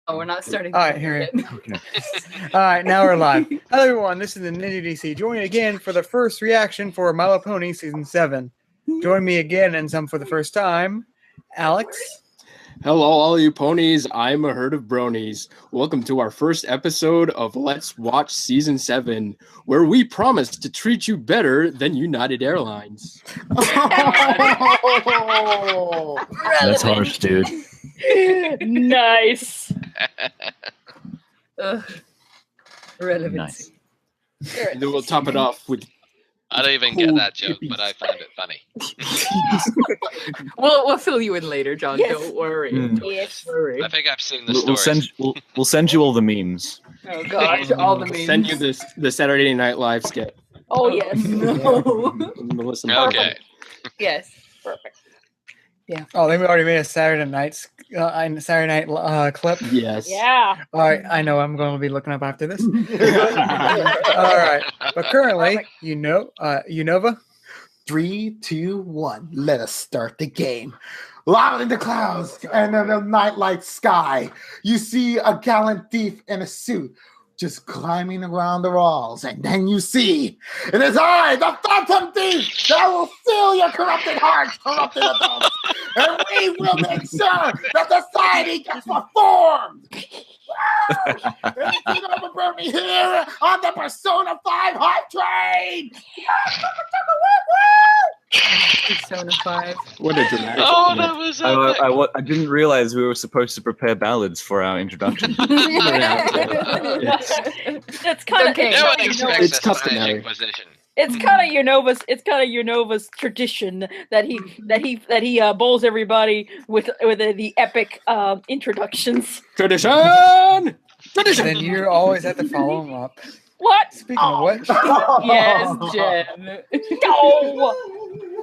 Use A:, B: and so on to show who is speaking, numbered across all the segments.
A: Oh, we're not starting.
B: All right, here. Okay. All right, now we're live. Hello, everyone. This is the Ninja DC. Join me again for the first reaction for My Little Pony Season 7. Join me again and some for the first time, Alex.
C: Hello, all you ponies. I'm a herd of bronies. Welcome to our first episode of Let's Watch Season 7, where we promise to treat you better than United Airlines.
D: That's harsh, dude.
A: Nice. Relevancy.
D: Nice.
C: And then we'll top it off with...
E: I don't even get that joke, but I found it funny.
A: We'll fill you in later, John.
F: Yes.
A: Don't worry.
F: Yes.
A: Don't worry.
E: I think I've seen the
D: We'll
E: stories.
D: send you all the memes.
A: Oh gosh, all the memes.
C: Send you the Saturday Night Live skit.
F: Oh, yes.
A: No.
C: Melissa.
E: Okay.
F: Yes. Perfect.
B: Oh, they already made a Saturday night clip.
C: Yes.
F: Yeah.
B: All right, I know I'm going to be looking up after this. All right, but currently, Unova.
G: 3, 2, 1. Let us start the game. Loud in the clouds and in the nightlight sky, you see a gallant thief in a suit just climbing around the walls, and then you see it is I, the Phantom Thief, that will steal your corrupted hearts, corrupted adults, and we will make sure that society gets reformed. Anything over Bernie here on the Persona 5 hype train.
A: Persona 5.
C: What a dramatic...
E: Oh, that was epic.
D: I didn't realize we were supposed to prepare ballads for our introduction.
F: It's kind of
A: Okay.
E: No one
F: it's
E: expects
C: It's
E: a Spanish
C: customary.
E: Inquisition.
F: kind of Unova's tradition that he bowls everybody with the epic introductions.
C: Tradition! Tradition!
B: Then you always have to follow them up.
F: What?
B: Speaking of which,
A: Yes, Jen.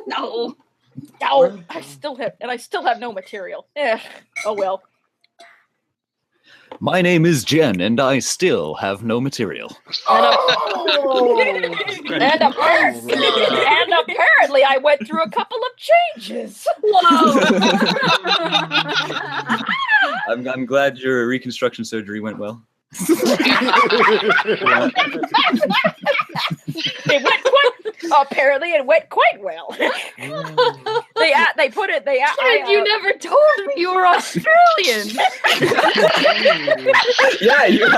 F: No. I still have no material. Oh well.
D: My name is Jenn, and I still have no material.
F: And apparently I went through a couple of changes.
D: I'm glad your reconstruction surgery went well.
F: Apparently it went quite well.
A: You never told me you were Australian.
D: Yeah, you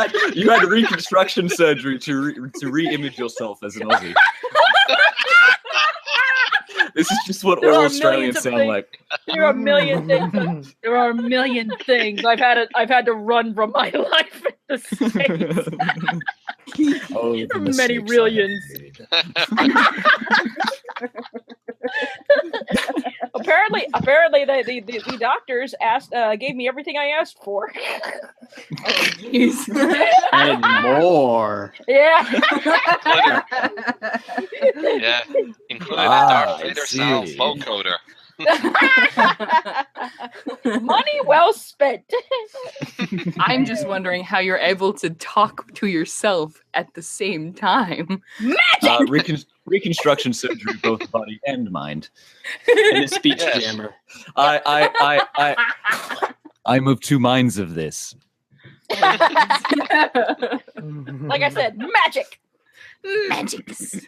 D: had reconstruction surgery to re-image yourself as an Aussie. This is just what
F: There
D: all
F: are
D: Australians
F: millions of
D: sound
F: things.
D: like.
F: There are a million things. There are a million things. I've had to run from my life in the States.
D: Oh, the mistakes
F: Many
D: I have
F: millions. Apparently, the doctors gave me everything I asked for.
C: And more.
F: Yeah.
E: Yeah, including a
D: Ah,
E: Darth
D: I
E: Vader style
D: see.
E: vocoder.
F: Money well spent.
A: I'm just wondering how you're able to talk to yourself at the same time.
D: Reconstruction surgery, both body and mind.
C: And a speech
E: Yes.
C: jammer.
D: I'm of two minds of this.
F: Like I said, magic.
A: Magics.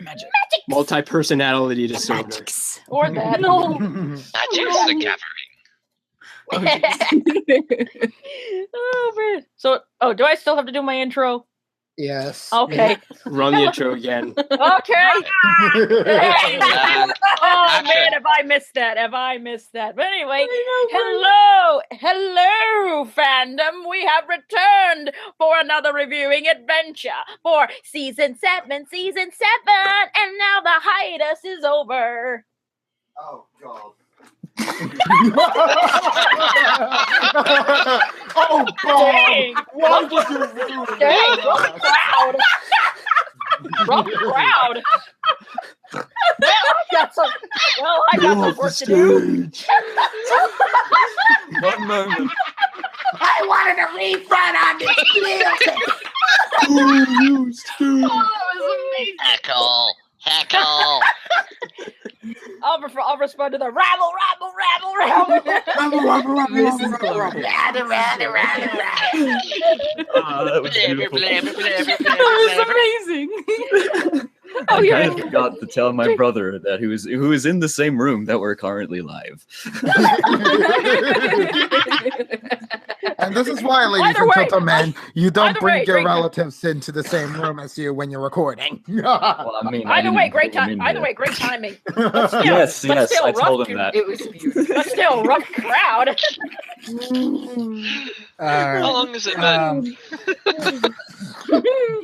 C: Multi-personality disorder.
A: Magics.
F: Or that.
E: Magic's the gathering.
F: Oh man. So, do I still have to do my intro?
G: Yes.
F: Okay.
C: Run the intro again.
F: Okay.
E: Uh,
F: Oh
E: Action.
F: man, have I missed that? But anyway, hello, fandom. We have returned for another reviewing adventure for season 7, and now the hiatus is over.
G: Oh, God. Oh, God.
F: Dang.
G: Why would you do
F: Dang,
G: that?
F: rough crowd. Well, I got some work to do.
D: One moment.
G: I wanted a refund on this deal.
E: Heckle.
F: I'll respond to the rabble.
A: This is glorious.
D: That was beautiful.
A: That was amazing.
F: Oh,
D: I
F: yeah.
D: kind of forgot to tell my brother that who is in the same room that we're currently live.
G: And this is why, ladies
F: Either
G: and
F: way,
G: gentlemen, you don't
F: either
G: bring
F: way,
G: your
F: great-
G: relatives into the same room as you when you're recording.
D: Well, I mean, I
F: Either way,
D: didn't
F: great
D: bring him
F: time.
D: in
F: Either
D: here.
F: way, great timing. But still,
D: Yes,
F: but
D: yes,
F: still
D: I told
F: rough,
D: him that.
A: It was beautiful.
F: But still, rough crowd.
B: All right.
E: How long has it been?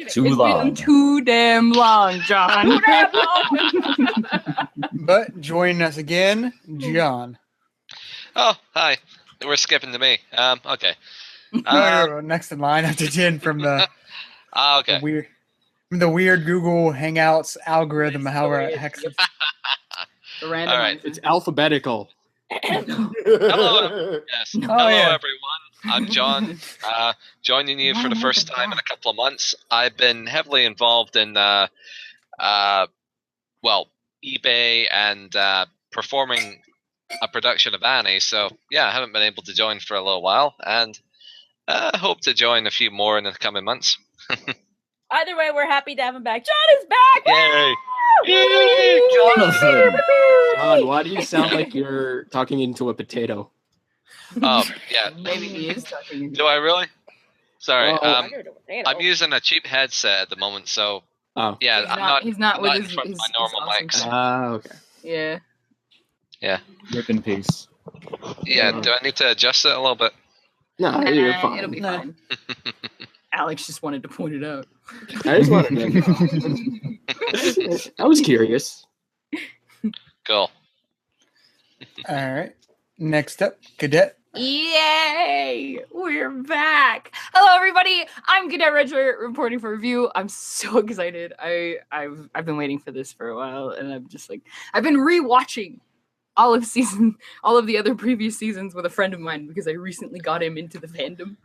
D: Too
A: It's
D: long.
A: been too damn long, John.
F: Too damn long.
B: But joining us again, John.
E: Oh, hi. We're skipping to me. Okay.
B: No, next in line after Jen from the,
E: Okay.
B: the weird Google Hangouts algorithm. However, it hex it.
A: The random.
E: All right.
C: It's alphabetical.
E: Hello. Yes.
B: Oh,
E: Hello,
B: yeah.
E: everyone. I'm John. Joining you for the first time in a couple of months. I've been heavily involved in, eBay and performing a production of Annie. So yeah, I haven't been able to join for a little while, and hope to join a few more in the coming months.
F: Either way, we're happy to have him back. John is back!
E: Yay!
F: Yay!
D: Jonathan!
C: John, why do you sound like you're talking into a potato?
E: Oh yeah.
A: Maybe he is talking.
E: Do I really? Sorry.
C: Oh.
E: I'm using a cheap headset at the moment, so
C: Oh.
E: yeah,
A: He's not
E: I'm
A: with
E: not in
A: his,
E: front of
A: his,
E: my normal
A: his awesome
E: mics.
A: stuff.
C: Okay.
A: Yeah.
D: Rip in peace.
E: Yeah. Do I need to adjust it a little bit?
C: No, you're fine.
A: It'll be
B: No.
A: fine. Alex just wanted to point it out.
C: I just wanted to. I was curious.
E: Cool.
B: All right. Next up, Cadet.
A: Yay! We're back. Hello, everybody. I'm Cadet Redshire reporting for review. I'm so excited. I've been waiting for this for a while, and I'm just like I've been rewatching all of the other previous seasons with a friend of mine because I recently got him into the fandom,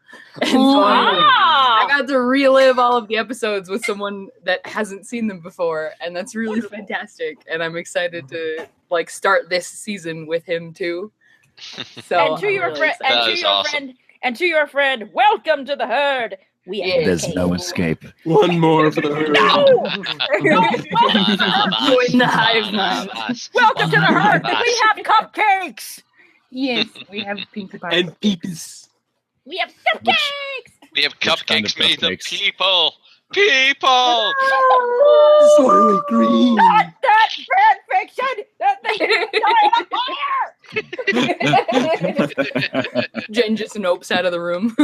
A: and so I got to relive all of the episodes with someone that hasn't seen them before, and that's really fantastic. And I'm excited to like start this season with him too. So
F: And to
A: I'm
F: your
A: really
F: friend,
A: excited.
E: That is awesome.
F: and to your friend, welcome to the herd. We have
A: There's
F: cake.
D: no escape.
C: One more for the herd.
F: No!
A: In the hive mind.
F: Welcome to the herd. We have cupcakes.
A: Yes, we have pinkie pie.
C: And peeps.
F: We have cupcakes.
E: We have
D: Which kind
E: cupcakes
D: of
E: made of
D: cupcakes?
E: people. People.
C: Soylent Green.
F: Not that fan fiction. That thing is
A: Jen just nopes out of the room.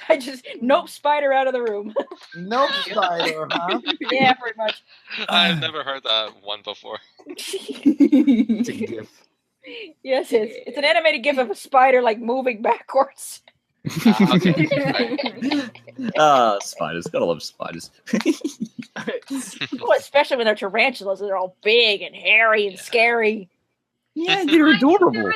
F: I just nope spider out of the room.
G: Nope, spider, huh?
F: Yeah, pretty much.
E: I've never heard that one before.
C: It's a gift.
F: Yes, it's an animated gif of a spider like moving backwards.
E: Okay. Right.
D: Spiders. Gotta love spiders.
F: Oh, especially when they're tarantulas, they're all big and hairy and scary.
D: Yeah, they're adorable.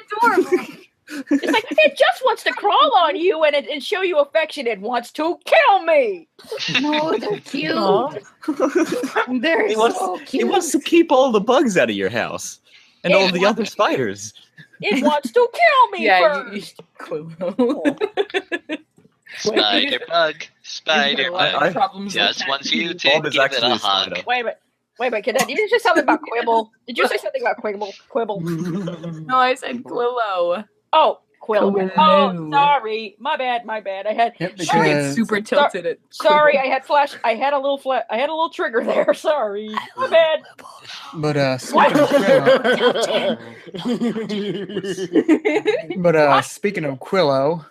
F: It's like it just wants to crawl on you and show you affection. It wants to kill me.
A: No, they're cute.
F: Aw.
A: They're
D: He wants,
A: so
D: he
A: cute.
D: wants to keep all the bugs out of your house and all the other spiders.
F: It wants to kill me
A: Yeah,
F: first.
A: Quillo.
E: Spider bug. Spider bug.
A: Problems
E: Just
A: with
E: wants
A: that.
E: you to
D: Bob is
E: give it
D: actually
E: a
D: a spider.
E: hug.
F: Wait a minute, Cadet. Did you say something about Quibble? Did you say something about Quibble? Quibble.
A: No, I said Quillo.
F: Oh, Quibble.
A: Quillo.
F: Oh, sorry. My bad. I had.
B: Yep,
A: She
F: Sorry.
A: gets super tilted at
F: Sorry,
A: Quibble.
F: I had a little trigger there. Sorry. My bad.
B: But speaking of Quillo,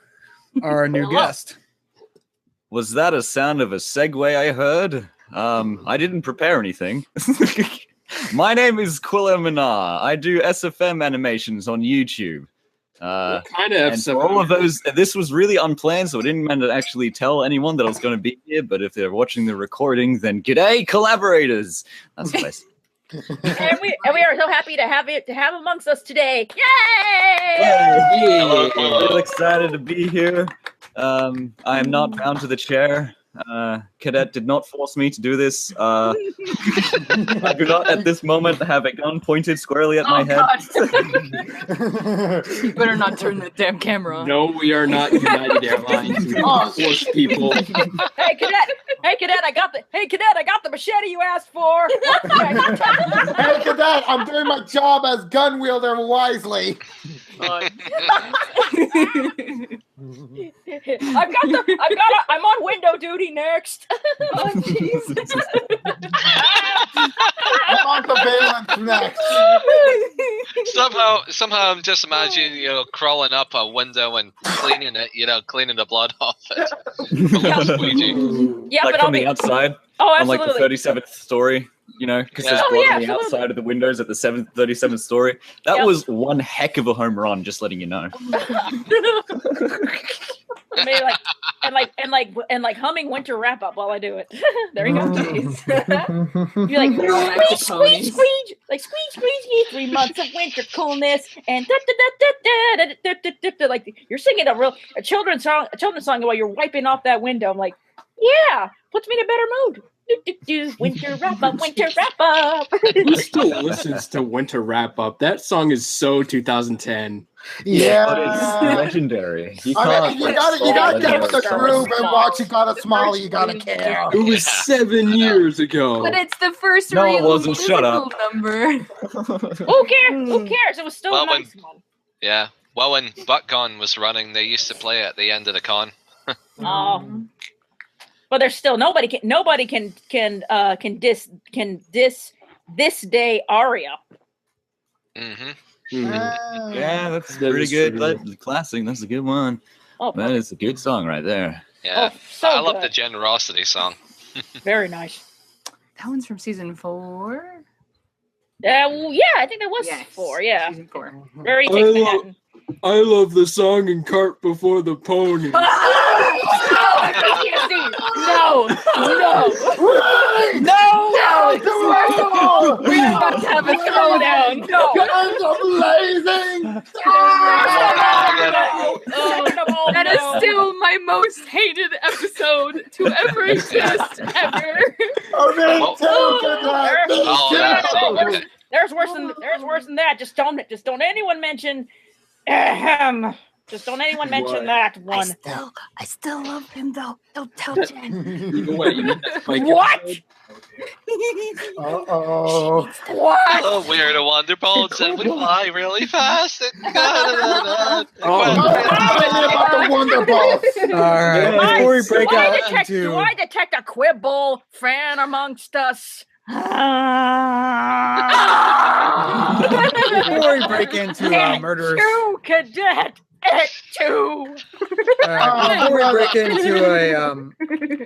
B: our new guest.
D: Was that a sound of a segue I heard? I didn't prepare anything. My name is QuilloManar. I do SFM animations on YouTube.
C: What kind of
D: And
C: episode?
D: for all of those, this was really unplanned, so I didn't mean to actually tell anyone that I was going to be here. But if they're watching the recording, then g'day, collaborators. That's what I said.
F: And we are so happy to have amongst us today. Yay!
E: Hello,
D: I'm real excited to be here. I am not bound to the chair. Cadet did not force me to do this. I do not at this moment have a gun pointed squarely at my head.
A: God. You better not turn that damn camera on.
C: No, we are not United Airlines. We don't force people.
F: Hey cadet, I got the machete you asked for.
G: Hey, cadet, I'm doing my job as gun wielder wisely.
F: I'm on window duty next.
A: Oh, Jesus.
G: I'm on surveillance next.
E: Somehow I'm just imagining, crawling up a window and cleaning it, cleaning the blood off it.
F: Yeah,
D: Like
F: but
D: from the outside,
F: Oh,
D: on like
F: absolutely.
D: the 37th story, because there's
E: Yeah.
D: blood on the
F: absolutely.
D: outside of the windows at the 37th story. That
F: Yep.
D: was one heck of a home run, just letting you know.
F: Maybe like humming winter wrap up while I do it. There you go. You're like squeeze, squeeze, like squeeze, squeeze, 3 months of winter coolness, and like you're singing a children's song while you're wiping off that window. I'm like, yeah, puts me in a better mood. Winter wrap up, winter wrap up.
C: Who still listens to Winter Wrap Up? That song is so 2010.
G: Yeah.
D: But it's legendary. You
G: I
D: can't.
G: mean, you gotta get with the groove and watch. You gotta smile. You gotta care.
C: It was 7 years ago.
A: But it's the first
D: No, it
A: real
D: wasn't. Shut up.
A: physical number.
F: Who cares? Who cares? It was still
E: Well,
F: a nice one.
E: Yeah. Well, when ButtCon was running, they used to play it at the end of the con.
F: Oh. But there's still nobody can diss this day aria.
E: Mm-hmm.
D: Yeah, that's
C: That
D: pretty
C: is
D: good.
C: true.
D: Classic. That's a good one.
F: Oh,
D: That is a good song right there.
E: Yeah.
F: Oh, so
E: I love
F: good.
E: the generosity song.
F: Very nice.
A: That one's from season 4.
F: Yeah, I think that was 4. Yeah,
A: Season 4.
F: very
C: I
F: takes
C: love-
F: Manhattan.
C: I love the song in Cart Before the Pony.
F: No,
A: We're about to have a throwdown.
G: Guns are blazing.
A: That is still my most hated episode to ever exist, ever.
G: Oh, me too, cadet. Me
E: Oh, that's
G: too.
E: all good.
F: There's worse than that. Just don't anyone mention. Just don't anyone mention that one.
A: I still love him though. Don't tell Jen.
C: You know what? You mean that's like
F: What?
G: Uh-oh.
F: What?
E: Oh, we're the Wonderbolts and we fly really fast. And
G: Tell me about the Wonderbolts.
B: All right, before we break out
F: Do
B: into
F: I detect a quibble fan amongst us?
B: before we break into murderers.
F: Two cadet. Two.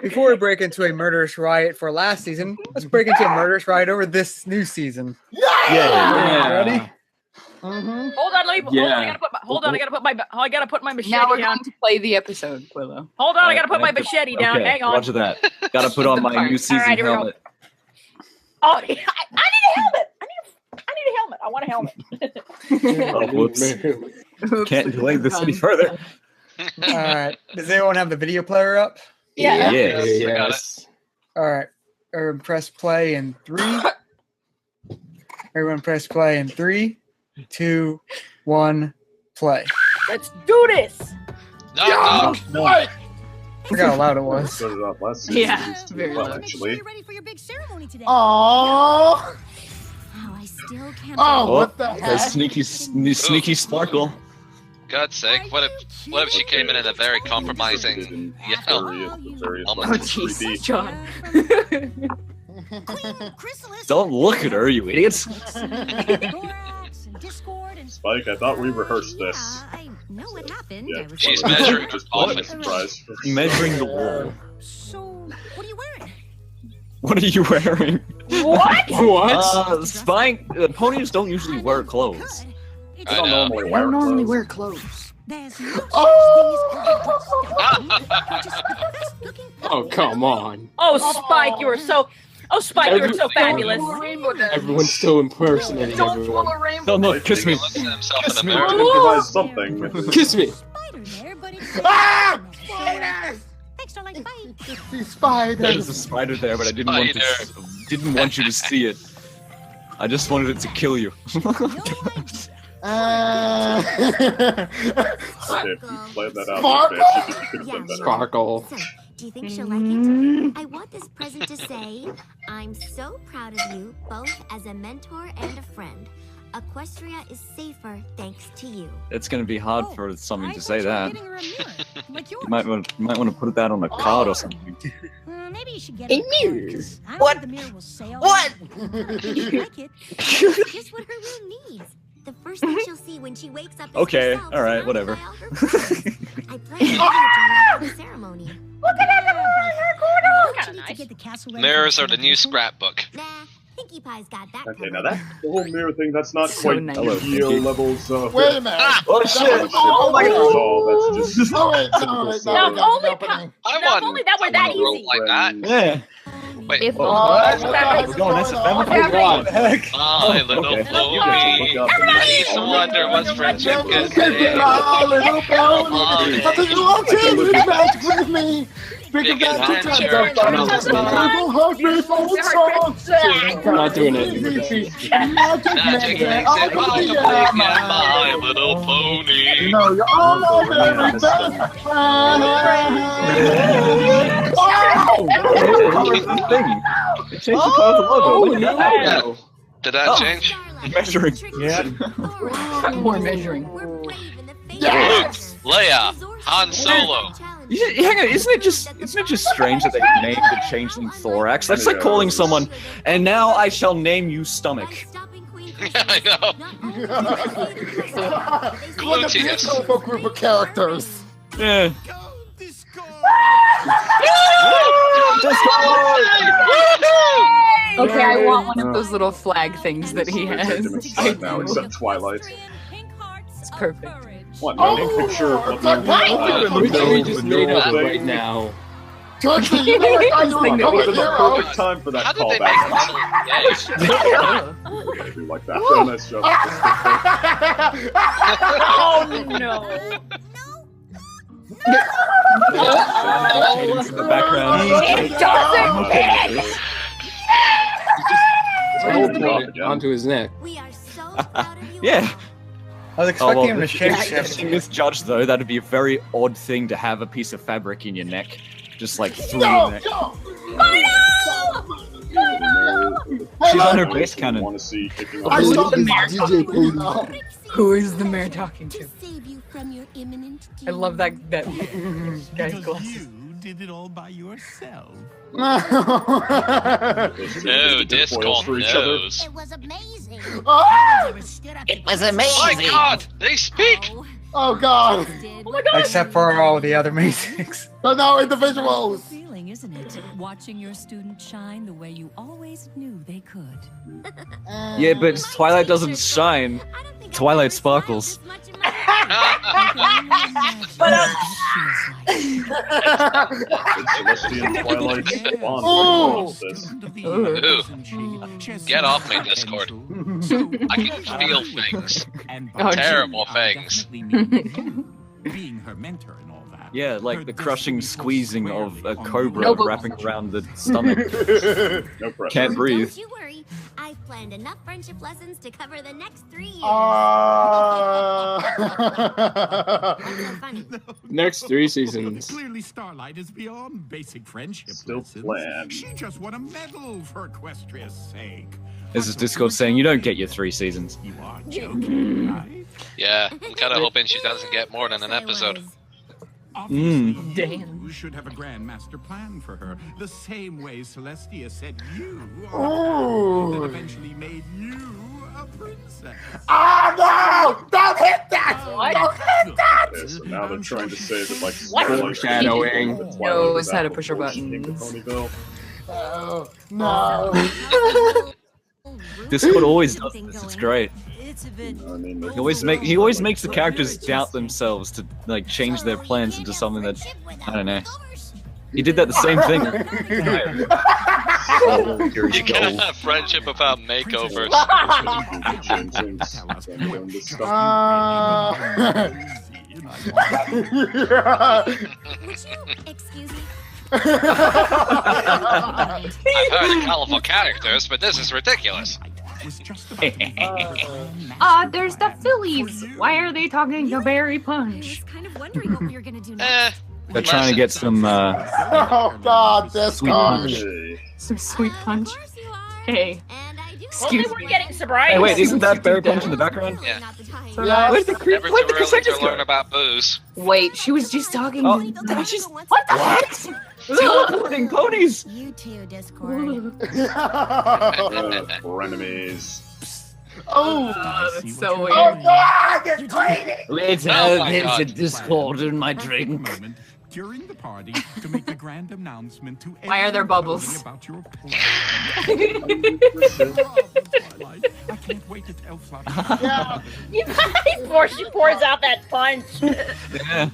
B: Before we break into a murderous riot for last season, let's break into a murderous riot over this new season.
G: Yeah.
B: Ready?
G: Mm-hmm.
F: Hold on, let me.
C: Yeah.
F: I gotta put my machete
A: Now we're
F: down.
A: going to play the episode, Quillo.
F: Hold on, I gotta put my machete down.
D: Okay,
F: Hang on.
D: Roger that. Gotta put on my new season
F: Alright, here we go.
D: helmet.
F: Oh, I need a helmet. I need a helmet. I want a helmet.
D: Oh, whoops. Can't delay this any further.
B: All right. Does anyone have the video player up?
F: Yeah.
C: Yes.
B: All right. Everyone press play in 3. Everyone press play in 3, 2, 1, play.
F: Let's do this.
E: No.
B: I forgot how loud it was.
H: Started off last season.
A: Yeah, very
H: Well,
A: loud.
H: actually.
I: Ready for your big ceremony today.
G: Oh,
I: Oh, I still can't.
G: oh, what the
D: That
G: heck?
D: sneaky sparkle.
E: God's sake, what if she came in a very compromising,
A: Oh, jeez, John.
D: Don't look at her, you idiots.
H: Spike, I thought we rehearsed this.
I: I know what happened.
H: Yeah,
I: I was
E: She's
H: well,
E: measuring
H: just
E: her
H: a
E: coffin.
H: surprise.
D: Measuring the wall.
I: So, what are you wearing?
D: What are you wearing?
F: What?
C: What?
D: Spike, ponies don't usually wear clothes.
I: It's
E: I know.
H: Normally
A: I
H: wear
A: don't normally
H: clothes.
A: wear clothes.
I: There's no such
C: Oh, come on.
F: Oh, Spike, you were so. Oh, Spike, you were so fabulous.
C: Everyone's still impersonating everyone.
D: No, no, kiss me.
E: Looks at himself
D: Kiss
E: in
D: me.
E: the mirror.
H: Improvise something with this.
C: Kiss me.
I: spider there, but it's
G: Ah!
I: Thanks, Starlight. bite, bite.
G: The spider.
D: There's a spider there, but I didn't want you to see it. I just wanted it to kill you.
H: Okay, if you play that out,
G: Sparkle?
H: you could have done better.
C: Sparkle.
I: So, do you think she'll like it? I want this present to say, I'm so proud of you, both as a mentor and a friend. Equestria is safer thanks to you.
D: It's going to be hard for something to say that.
I: Like
D: You might want to put that on a card or something.
I: Maybe you should get
F: A
I: a
F: mirror.
I: mirror. I
F: What?
I: don't think the mirror will say all
F: What?
I: that. If you like it, it's just what her room needs. The first thing she'll see when she wakes up is
D: Okay,
I: herself
D: all right,
I: surrounded
D: whatever.
I: by all her friends. I plan to have the ceremony.
F: Look at that little corner.
I: I
F: Kind
I: want
F: of
I: you to get
F: nice.
I: the castle ready
E: Mirrors
I: for
E: are the new
I: celebration.
E: scrapbook.
I: Nah, Pinkie Pie's got that
H: Okay,
I: covered.
H: now that the whole mirror thing, that's not
A: So
H: quite
A: nice.
H: Yu-Gi-Oh levels.
G: Wait a minute.
D: Oh shit!
G: Oh my God.
H: Oh, that's just
G: Oh wait,
H: typical
G: no, wait,
H: Cell.
G: no,
F: Now,
G: no,
F: only
G: opening.
E: I
F: If
E: want
F: only that were that
E: roll
F: easy.
E: like that.
D: Yeah.
E: Wait,
F: If
D: Oh,
F: only
G: what
F: that
G: is
F: was
D: We're going SFM.
F: What's
D: What
F: happening?
D: the heck?
E: my little
D: Okay.
E: Chloe.
H: Look up and
E: I used to wonder what's friendship could be.
G: Little pony. I think you want to magic with me. Big adventure. Hug me for song.
C: We're not doing it.
G: Magic
E: Magic
G: makes
E: makes
G: it
E: it
G: all
E: all
G: the
E: complete, my little pony.
G: You know, you're all my very best friend.
D: The thing. It changed the color of the logo. Look at that.
C: No.
E: Did that change?
I: Starlight,
D: Measuring.
I: Trixie,
B: Yeah.
I: Thor,
A: More measuring.
I: We're brave in the face
G: Yes.
I: of
E: Leia,
I: resources
E: Han Solo.
I: and challenges.
D: Hang on, isn't it just strange that they named the changeling Thorax? That's like calling someone, and now I shall name you Stomach.
E: I know.
G: Look at this colorful group of characters.
D: Yeah.
A: Okay, I want one of those little flag things that he has. I
H: now,
A: do.
H: except Twilight.
A: It's perfect.
H: What? No picture of what
G: it's like
C: We
H: the
C: just made it
H: thing.
C: right now.
G: Trixie, you know I thought you were
H: That
G: a
H: was the
G: hero.
H: perfect time for that
E: How did they
H: callback.
E: make
A: Oh,
H: I do like that. Oh, nice job.
F: no.
D: Shadings in the background.
F: It doesn't fit.
C: Put it onto his neck.
I: We are so proud of you.
D: Yeah.
B: I was expecting him to
D: if
B: shake
D: you're
B: shift.
D: seeing this judge though, that'd be a very odd thing to have a piece of fabric in your neck, just like through
G: No,
D: your neck.
G: no.
D: She's on her
H: I
D: base cannon.
H: want to see kicking
G: I
H: off.
G: saw
A: the
G: this
A: mayor
G: DJ Pooh.
A: Who is the mayor talking to?
I: To save you from your imminent
A: I love that guy's
J: Because
A: glasses.
J: you did it all by yourself.
E: No,
H: Foils
E: Discord
H: for each other.
E: knows.
I: It was amazing.
F: It was
E: My
F: amazing.
E: God, they speak.
G: Oh God!
I: Did
B: Except for all the other Matrix.
G: They're now individuals.
K: Feeling, isn't it? Watching your students shine the way you always knew they could.
D: Yeah, but Twilight doesn't shine.
I: I don't think I've
D: Twilight
I: ever smiled
D: sparkles.
I: this much in my
H: Celestia and Twilight bond.
G: Oh.
H: Watch this.
E: Get off me, Discord. I can feel things.
A: Oh,
E: Terrible things.
J: Being her mentor and all that.
D: Yeah, like
J: Her
D: the crushing
J: discipline
D: squeezing
J: squarely
D: of a
J: on
D: cobra
A: No, but-
D: wrapping around the stomach.
H: No pressure.
D: Can't breathe.
I: Don't you worry. I've planned enough friendship lessons to cover the next 3 years. What's so funny?
C: Next 3 seasons.
J: Clearly, Starlight is beyond basic friendship
H: Still
J: lessons.
H: planned.
J: She just won a medal for Equestria's sake.
D: This is Discord saying you don't get your 3 seasons.
J: You are joking, right?
E: Yeah, I'm kind of hoping she doesn't get more than an
I: Yes, I
E: episode.
I: was.
J: Obviously,
A: Damn.
J: you should have a grand master plan for her, the same way Celestia said you that
G: Ooh.
J: eventually made you a princess.
G: Ah no! Don't hit that! Don't hit that!
H: Okay, so now they're trying to say that, like,
F: What?
C: Foreshadowing.
H: Twilight
A: Knows
H: is
A: how to
H: out
A: push her
H: before she came to
A: buttons.
H: Ponyville.
G: Oh, no.
D: Discord always does this. It's great.
I: It's a bit.
H: I mean,
D: He always makes the characters doubt themselves to like change their plans into something that I don't know. He did that the same thing. Oh, here
E: You
D: he
E: can't
D: goes.
E: have friendship without makeovers.
H: change things. And doing this stuff.
I: Would you excuse me?
E: I've heard of colorful characters, but this is ridiculous.
A: There's the Phillies. Why are they talking to Berry
I: I
A: Punch?
I: was kind of wondering what we were gonna do next.
D: They're trying to get some.
G: Oh God, Discord.
A: Some sweet punch.
I: Of course you are.
A: Hey,
I: And I do.
F: Only
A: Excuse
F: we're
A: me.
F: getting sobriety.
D: Hey, wait, isn't that Berry Punch in the background?
E: Yeah.
I: Not the time.
G: Yeah.
D: Where's the creep?
E: Never
D: Where'd
E: too
D: the
E: early
D: Crusaders
E: to learn
D: go?
E: about booze.
A: wait, she was just talking.
D: Oh.
A: What the heck?
D: Teleporting ponies.
I: You too, Discord.
H: Frenemies.
G: Oh,
A: That's so weird.
G: oh God, it's crazy.
D: Let's
E: Oh my God.
D: Discord in my drink.
J: Moment during the party to make a grand announcement to
A: Why are there
J: everyone
A: bubbles?
J: about your Twilight. I can't wait to tell Fluffy.
G: Yeah.
F: Before she pours out that punch.
D: Yeah.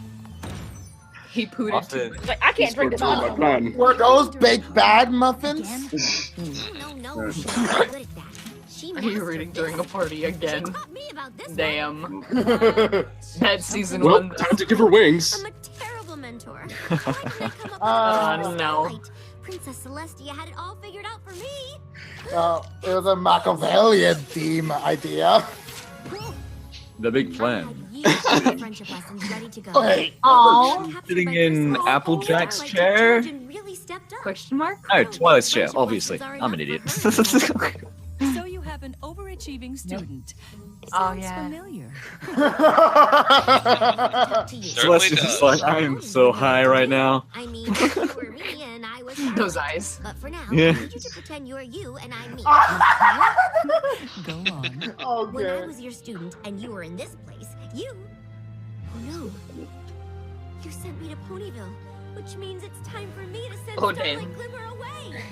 A: He pooted
D: Off
A: too
D: to-
A: much.
F: It's like, I can't drink this
H: My
F: on.
H: plan.
G: Were those baked bad muffins?
I: No, she's not good at that. She
A: Are you reading during a party again?
I: taught me about this
A: Damn.
G: Oh,
A: That's season
C: Well,
A: 1.
C: time to give her wings.
I: I'm a terrible mentor. Why did I come up with
A: Oh,
I: this?
A: no.
I: Starlight? Princess Celestia had it all figured out for me.
G: It was a Machiavellian theme idea.
D: The big
I: I
D: plan.
I: had years of friendship lessons ready to go.
G: Wait.
A: Aw.
I: Captured
D: Sitting
I: by
D: in
I: Crystal,
D: Applejack's
I: Starlight
D: chair?
I: took charge and really stepped up.
A: Question mark?
D: Oh, Twilight's chair, obviously. I'm an idiot.
K: So you have an overachieving student.
A: Oh,
K: Sounds
A: yeah.
K: familiar.
E: Certainly does.
D: like, I am so high right now.
I: I mean, if you were me and I was
A: Those
I: Starlight.
A: eyes.
I: But for now,
D: Yeah.
I: I need you to pretend you're you and I'm me.
K: Go on.
I: When I
G: Okay.
I: was your student and you were in this place, you... Oh no. You sent me to Ponyville, which means it's time for me to send
A: Oh,
I: Starlight
A: damn.
I: Glimmer away.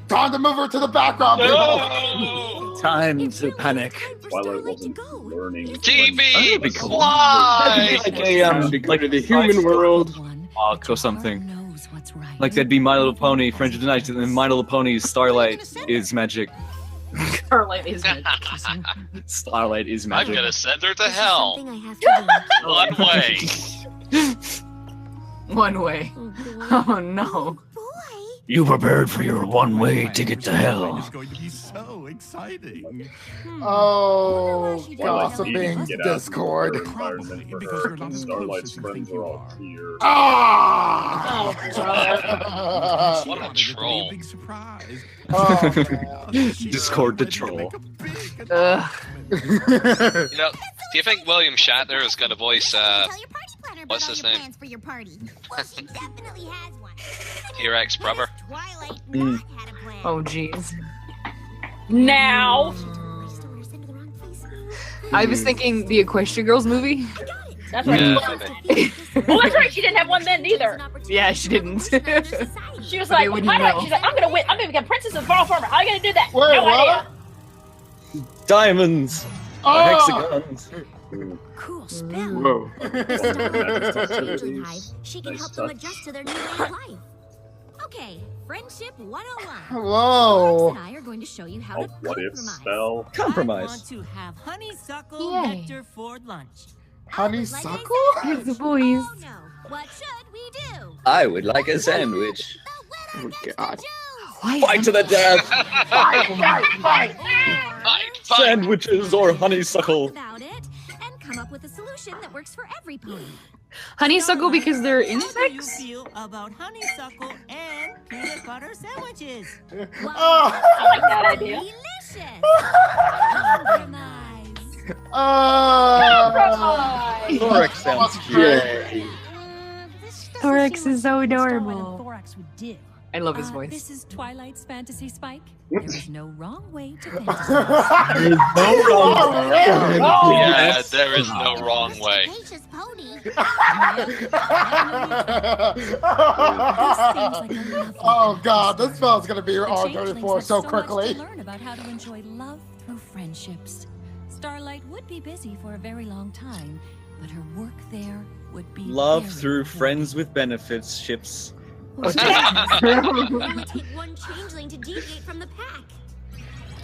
G: Time to move her to the background, people.
E: No!
D: Time
I: It
D: to
I: really is
D: panic.
I: time for
H: Twilight
I: Starlight to
H: wasn't
I: go.
H: learning.
E: TV,
D: That'd be cool.
E: fly!
D: Like a
C: Like the human world.
K: One,
D: Arc or something.
K: knows what's right.
D: Like there'd be My Little Pony, Friends of the Night, and then My Little Pony's Starlight is magic.
A: Starlight is magic.
D: Starlight is
E: I'm
D: magic.
E: gonna send her to
I: This is
E: hell.
I: something I have to
E: One way.
A: One way.
I: do.
A: Oh no.
I: Boy.
D: You prepared for your one-way ticket to hell.
J: It's going to be so exciting.
G: Oh,
H: Twilight
G: gossiping
H: needed to get out
G: Discord.
H: of the environment for
J: Because
H: her,
J: you're not
H: and
J: as
H: Starlight's
J: close as you
H: friends
J: think
H: are
J: you
H: all
J: are.
H: here.
G: Ah!
E: What a
J: It's gonna be
E: troll.
J: big surprise.
G: Oh, man.
D: Discord the troll.
A: Ugh.
E: You know, do you think William Shatner is gonna voice
I: Tell your party planner
E: what's
I: about
E: his
I: all your
E: name?
I: plans for your party. Well, she definitely has one.
E: T-Rex brother?
I: Twilight
D: Mm.
I: not had a plan.
A: Oh jeez.
F: Now.
I: She totally stole her sent to the wrong place.
A: I was thinking the Equestria Girls movie.
F: That's right.
E: Yeah.
F: Well, that's right. She didn't have one then either.
A: Yeah, she didn't.
F: She was
A: But
F: like,
A: they wouldn't
F: how do I?
A: know.
F: She's like, I'm gonna win. I'm gonna become princess of Fall Farmer. How are you gonna do that?
G: Wait,
F: no
G: what?
F: idea.
D: Diamonds!
G: Oh!
D: Hexagons!
K: Cool spell.
C: Whoa.
I: She can
H: Nice
I: help them
H: touch.
I: adjust to their new way of life. Okay, friendship 101.
G: Whoa.
I: Alex and I are going to show you how
H: A
I: to
H: what if
I: compromise.
H: spell?
D: Compromise.
L: to have honeysuckle
A: Yay.
L: nectar for lunch.
G: Honeysuckle?
A: Here's the boys.
I: Oh no, what should we do?
D: I would like a sandwich.
I: The winner
C: Oh,
I: gets
C: God.
I: to choose.
D: Fight to the death!
G: Fight, fight, fight!
E: Fight!
D: Sandwiches or honeysuckle?
I: About it and come up with a solution that works for every pony.
A: Honeysuckle because they're
L: How do you
A: insects?
L: feel about honeysuckle and peanut butter sandwiches?
I: Wow,
G: Oh.
F: I like that idea.
I: delicious. Compromise.
D: Thorax sounds cute.
C: Yay.
A: Thorax is so
K: Starlight and
A: adorable.
K: Thorax would dig.
A: I love his voice.
K: This is Twilight's fantasy spike. There is no wrong way to fantasize.
D: There's no wrong.
E: Yeah, there is no wrong way.
I: Sagacious pony.
G: Oh god, this spell's gonna be
K: The
G: R34
K: changelings
G: so
K: have
G: quickly.
K: much to learn about how to enjoy love through friendships. Starlight would be busy for a very long time, but her work there would be
D: Love
K: very
D: through
K: rewarding.
D: friends with benefits ships.
I: It will take one changeling to deviate from the pack.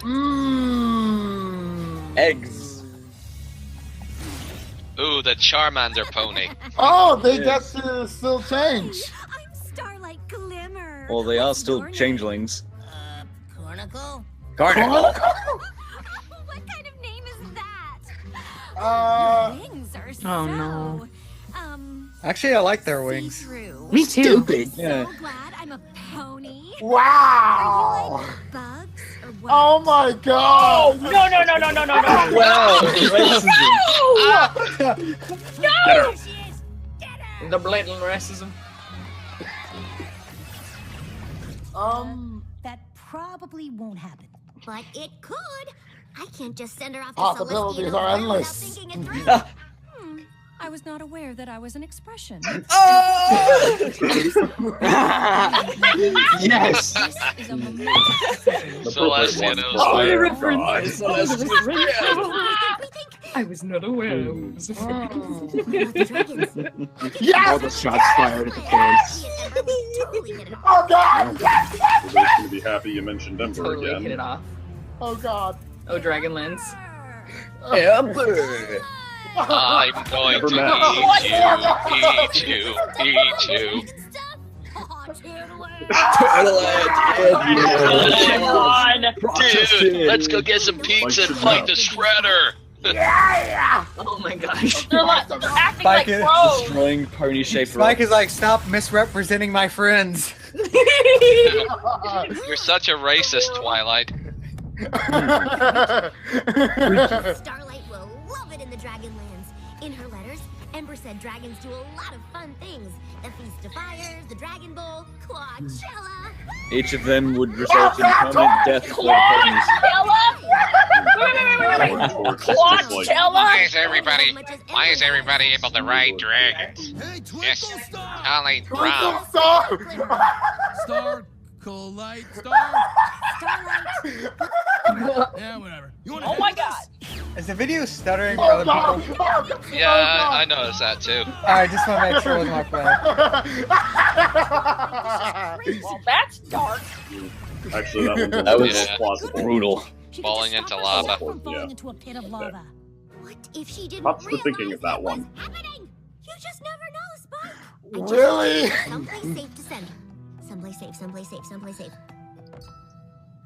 G: Mmm.
D: Eggs.
E: Ooh, the Charmander pony.
G: Oh, they get to still change.
I: I'm Starlight
D: Well, they are still changelings.
L: Cornicle?
D: Carnival.
I: What kind of name is that?
K: Wings are so.
A: Oh, no.
B: Actually, I like their wings.
K: See-through.
A: Me too.
C: Stupid.
D: Yeah.
K: So glad I'm a pony.
G: Wow!
K: Bugs or what?
G: Oh my god!
F: No, no, no, no, no, no, no.
D: Wow. racism.
F: No!
K: There she is. Get her.
A: The blatant racism.
L: That probably won't happen.
I: But it could. I can't just send her off to
G: Possibilities
I: Celestia
G: are
I: without
G: endless.
I: thinking it through.
K: I was not aware that I was an expression.
C: Yes.
K: This is a momentous
E: Celestia knows
D: Oh,
E: where.
D: you're referencing
A: I was not aware. I was afraid.
C: All the shots fired at the fans.
G: Oh god!
H: We're both gonna be happy you mentioned Ember
A: Totally hit
H: again.
A: it off.
G: Oh god!
A: Oh, Dragonlance.
D: Ember.
E: I'm going
H: Never
E: to
H: met.
E: eat you.
F: Come on.
E: Dude, let's go get some pizza and fight the shredder.
A: Oh my gosh.
F: They're acting
B: Spike
F: like
B: is
F: pros.
D: Destroying pony-shaped
B: Spike
D: rocks.
B: is like, stop misrepresenting my friends.
E: You're such a racist, Twilight.
I: Starlight will love it in the Dragonlands. In her letters, Ember said dragons do a lot of fun things. The Feast of Fires, the Dragon Bowl, Coachella.
D: Each of them would result in permanent death for the ponies.
F: Coachella?
E: Why is everybody able to ride dragons? Yes, Holly Brown.
J: Starlight, yeah, whatever. You want
F: Oh my god.
B: Is the video stuttering for other people?
E: Yeah, I noticed that too.
B: Alright, just want to make sure it wasn't my friend.
F: Well, that's dark.
H: Actually, that one's
D: That was
H: plausible.
D: brutal.
L: She
E: Falling
L: could just
E: into
L: stop herself
E: lava.
L: from falling
H: Yeah.
L: into a pit of lava.
I: What if she didn't
H: Props for thinking
I: realize
H: of that
I: it
H: one.
I: was happening? You just never know, Spike. I just
G: Really?
I: need someplace safe to send her. Someplace safe, someplace safe, someplace safe.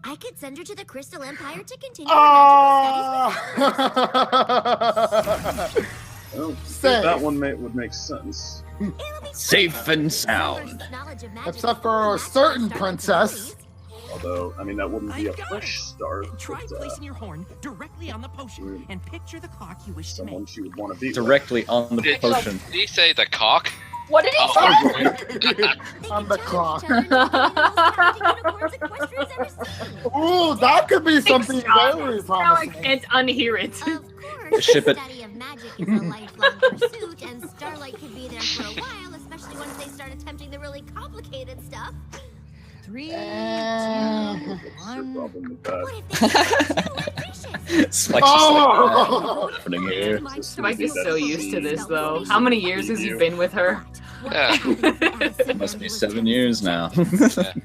I: I could send her to the Crystal Empire to continue her magical studies.
H: Well,
G: Safe.
H: that one would make sense.
I: It'll be
D: Safe and sound.
I: knowledge of magic
G: Except for a
I: before
G: certain
I: Starlight
G: princess.
I: starts
H: Although, I mean, that wouldn't be a
L: I've got
H: fresh
L: it.
H: start.
L: Try
H: but,
L: placing your horn directly on the potion and picture the clock you wish to
H: someone
L: make.
H: she would want to be with.
D: Directly on the
E: Did
D: potion.
E: he say the cock?
F: What did he say?
G: On the clock.
I: Ooh,
G: Ooh, that could be something very
A: Now I
G: promising.
A: can't unhear it.
I: Of course,
D: Ship
I: the
D: it.
I: study of magic is a lifelong pursuit, and Starlight could be there for a while, especially once they start attempting the really complicated stuff.
L: 3, 2,
H: What's your
L: 1.
H: problem with that?
I: What if they start ambitious?
D: Spike's just like, what's happening here?
A: Spike is so used to this, though. How many years has he been with her?
E: Yeah.
D: Must be 7 years now.
L: If we do just right, it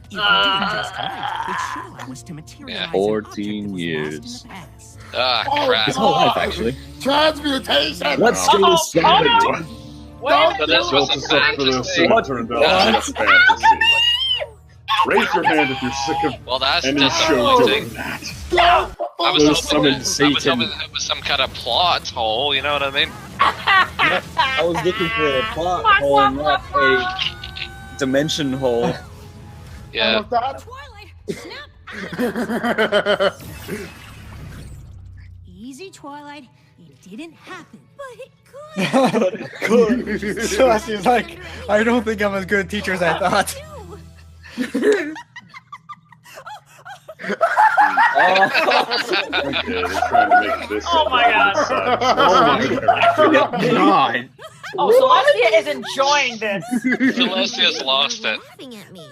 L: should allow us to materialize an
D: 14
L: object that was
D: years.
L: lost in the past.
E: Ah,
G: Oh,
E: crap.
D: His whole life, actually.
G: Transmutation!
D: Let's do this.
F: Wait a minute.
E: So this was
H: Built
E: a
H: us up for this
E: fantasy.
H: and turned out to be a fantasy. Raise your hand if you're sick of
E: Well, that's
H: any show
E: disappointing.
H: doing that.
E: I was
D: Those
E: hoping
D: summon
E: that
D: Satan.
E: it was some kind of plot hole, you know what I mean?
D: I was looking for a plot hole, not a dimension hole.
E: Yeah.
L: Twilight, snap! Easy, Twilight. It didn't happen.
I: But it could.
B: Good. Celestia's like, I don't think I'm as good a teacher as I thought.
H: Okay, they're trying to make this.
F: Oh my God.
D: God.
F: Oh, Celestia is enjoying this.
E: Celestia's lost it.
I: Laughing at me.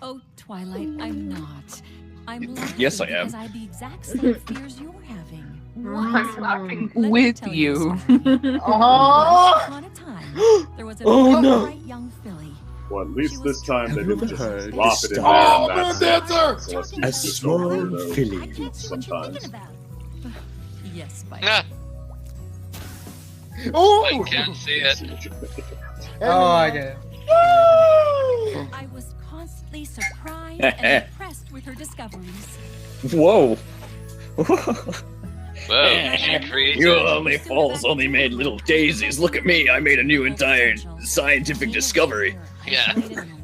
K: Oh, Twilight, I'm not. I'm laughing
D: Yes, I am.
K: because I have the exact same fears you're having.
A: I'm laughing
K: Let me
A: with
K: tell
A: you.
K: Once
G: Oh!
K: upon a time, there was a
D: Oh, no.
K: bright young filly.
H: Well, at least this time they didn't just
D: heard
H: flop
D: the
H: it in there.
G: Oh,
H: and that's
G: the
H: it.
G: dancer!
H: Celestia's
D: A
H: just
D: small
H: over those
D: filly.
L: I can't see what you're
H: sometimes.
L: thinking about.
K: Yes, Spike.
E: Nah,
G: Ooh!
E: I can't see it.
B: Oh, I get it.
K: I was constantly completely surprised and impressed with her discoveries.
D: Whoa.
E: Whoa, she created.
D: You only fools only made little daisies. Look at me. I made a new entire scientific discovery.
E: Yeah,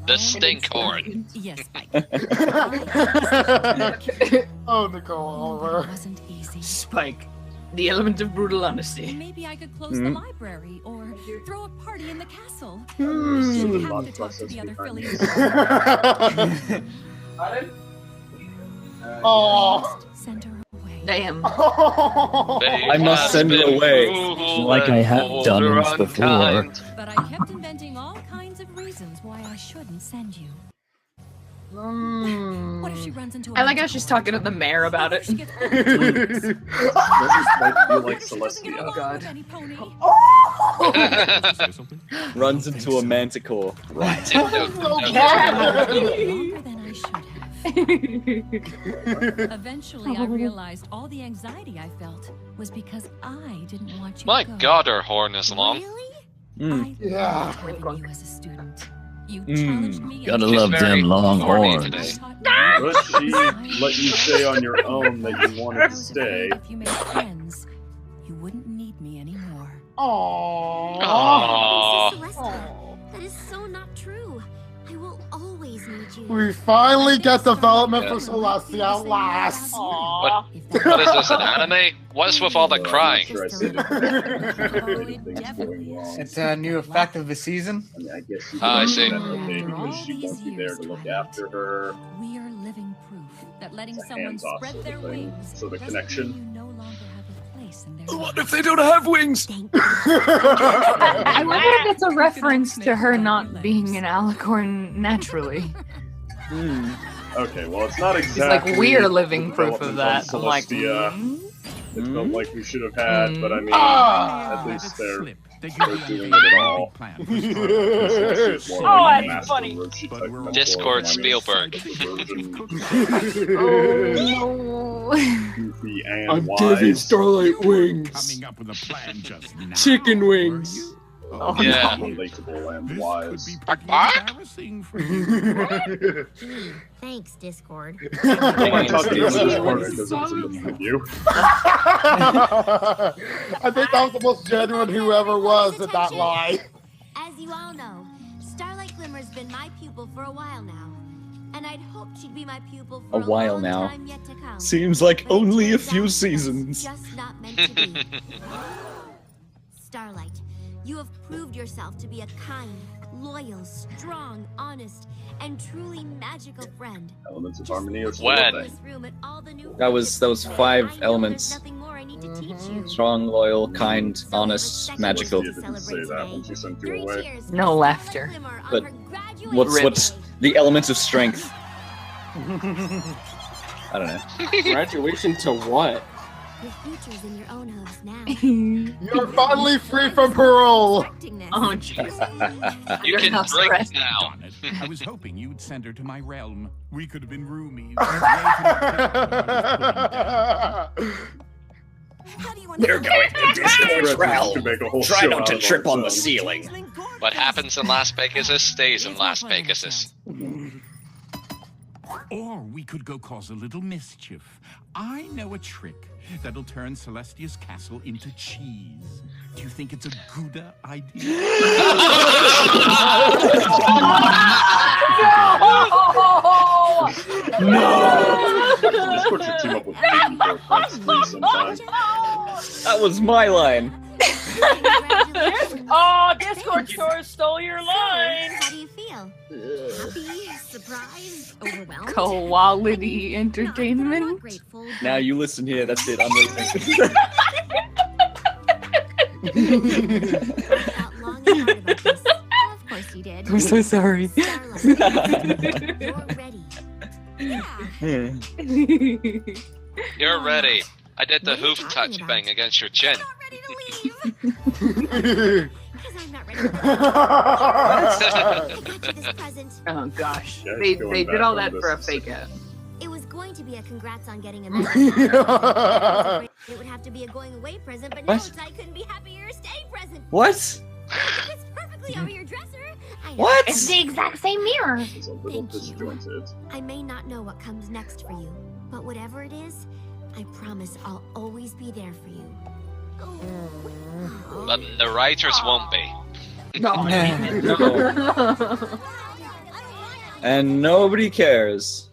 E: the stink horn.
K: Yes, Spike.
G: Oh, Nicole Oliver.
K: It wasn't easy.
A: Spike, the element of brutal honesty.
K: Maybe I could close the library or throw a party in the castle. Didn't have to talk to the other fillies.
G: Oh.
K: Send her away.
A: Damn.
D: I must send her away, like I have done once before.
K: But I kept inventing all kinds of reasons why I shouldn't send you. What if she runs into a
A: I like how she's talking to the mayor about it.
H: Doesn't Spike feel like Celestia?
A: Oh god.
D: Runs into a manticore.
K: Longer than I should have. Eventually, I realized all the anxiety I felt was because I didn't want you
E: My
K: to go.
E: God, her horn is long.
K: I
G: Yeah.
K: loved living you as a student. You challenged me.
D: Gotta
K: and
D: love
E: She's very
D: them long
E: horny
D: horns.
E: today.
H: But she let you say on your own that you wanted to stay.
K: If you made friends, you wouldn't need me anymore.
G: Aww.
E: Aww.
I: Celestia, that is so not true. I will always need you.
G: We finally get development for Celestia at last.
E: What is this, an anime? What's with all the crying?
H: Sure, I said it. Everything's going wrong.
B: It's a new effect of the season.
H: I mean, I guess you
E: I
H: can
E: see.
H: do that, okay, because she won't be there to look after her.
K: We are living proof that letting
H: It's a
K: someone
H: hands-off
K: spread
H: sort
K: their
H: of thing.
K: wings
H: So the
K: doesn't
H: connection.
K: mean you no longer have a place in their
D: What
K: lives.
D: if they don't have wings?
A: I wonder if it's a reference to her not being an alicorn naturally.
H: Okay, well, it's not
A: It's
H: exactly.
A: like we're living
H: the
A: proof of
H: development
A: that.
H: on
A: I'm like,
H: Celestia. It felt like we should have had, but I mean,
G: Ah.
H: at least they're
J: that
H: they're
J: you
H: doing
J: had
H: it
J: a
H: all.
J: plan for Starlight.
H: Celestia's more
F: Oh,
H: like a
F: that's
H: master
F: funny.
H: Roshi
J: But
H: type
J: we're all
H: mentor,
E: Discord
H: and I'm
E: Spielberg.
H: just the version
A: oh
H: goofy and
C: I'm
H: wise.
C: giving Starlight wings.
J: Coming up with a plan just now.
C: Chicken
J: were
C: wings.
J: you?
A: Oh,
E: Yeah.
H: Relatable and
J: This
H: wise.
J: could be pretty embarrassing for you.
I: Thanks, Discord.
H: I talked to you in the Discord because it was in the menu.
G: I think that was the most genuine whoever was at that lie.
I: As you all know, Starlight Glimmer's been my pupil for a while now. And I'd hoped she'd be my pupil for
D: A while
I: long
D: now.
I: time yet to come.
D: Seems like
I: But it
D: only a
I: turns
D: few
I: out
D: seasons.
I: that's just not meant to be. Starlight, you have proved yourself to be a kind, loyal, strong, honest, and truly magical friend.
H: Elements of harmony are still
E: When?
H: a
I: In
H: thing.
I: this room and all the new
D: That was
I: friends,
D: five
I: I know
D: elements.
I: there's nothing more I need to teach you.
D: Strong, loyal, kind, honest, magical.
H: Celestia didn't say that when she sent you
I: Three
H: away.
I: cheers
A: No
I: for
A: laughter.
I: Starlight Glimmer on
D: But
I: her
D: What's
I: graduation
D: the elements of strength? I don't know.
C: Graduation to what?
I: day. Your future's in your own hands now.
G: You're finally free from parole.
I: Expecting this.
A: oh jeez.
E: You
A: You're
E: can
A: not
E: drink
A: stressed.
E: now.
J: Darn it. I was hoping you'd send her to my realm. We could have been roomies.
D: We're going to Discord's
H: You can make a whole
D: Try
H: show
D: not
H: out
D: to
H: of
D: trip on the
H: ourselves.
D: ceiling.
E: What happens in Las Vegas stays in Las Vegas.
J: Or we could go cause a little mischief. I know a trick that'll turn Celestia's castle into cheese. Do you think it's a good idea?
H: Discord should team up with Pinky for a prank spree sometime.
D: That was my line.
I: Congratulations.
F: Oh, Discord store stole your line.
I: How do you feel? Happy, surprised, overwhelmed?
A: Quality
I: I'm not
A: entertainment.
I: grateful,
D: Now
I: but-
D: you listen here. That's it. I'm leaving.
I: I thought long and hard about this. Of course you did.
A: I'm so sorry.
I: Starlight, you're ready. Yeah.
E: You're ready. I did the
I: What are you
E: hoof
I: talking
E: touch
I: about?
E: bang against your chin.
I: Not ready to leave. Because I'm not ready for that. I got you this present.
A: Oh gosh.
H: Yeah,
A: They
H: going
A: did
H: back
A: all
H: on
A: that
H: this.
A: for a fake out.
I: It was going to be a congrats on getting a medal. It would have to be a going away present, but no,
D: What?
I: I couldn't be happier stay present.
D: What?
I: It's perfectly over your dresser. I
D: What?
F: It's the exact same mirror.
H: It's a little
I: Thank you.
H: disjointed.
I: I may not know what comes next for you, but whatever it is, I promise I'll always be there for you.
E: But the writers won't be.
D: No. And nobody cares.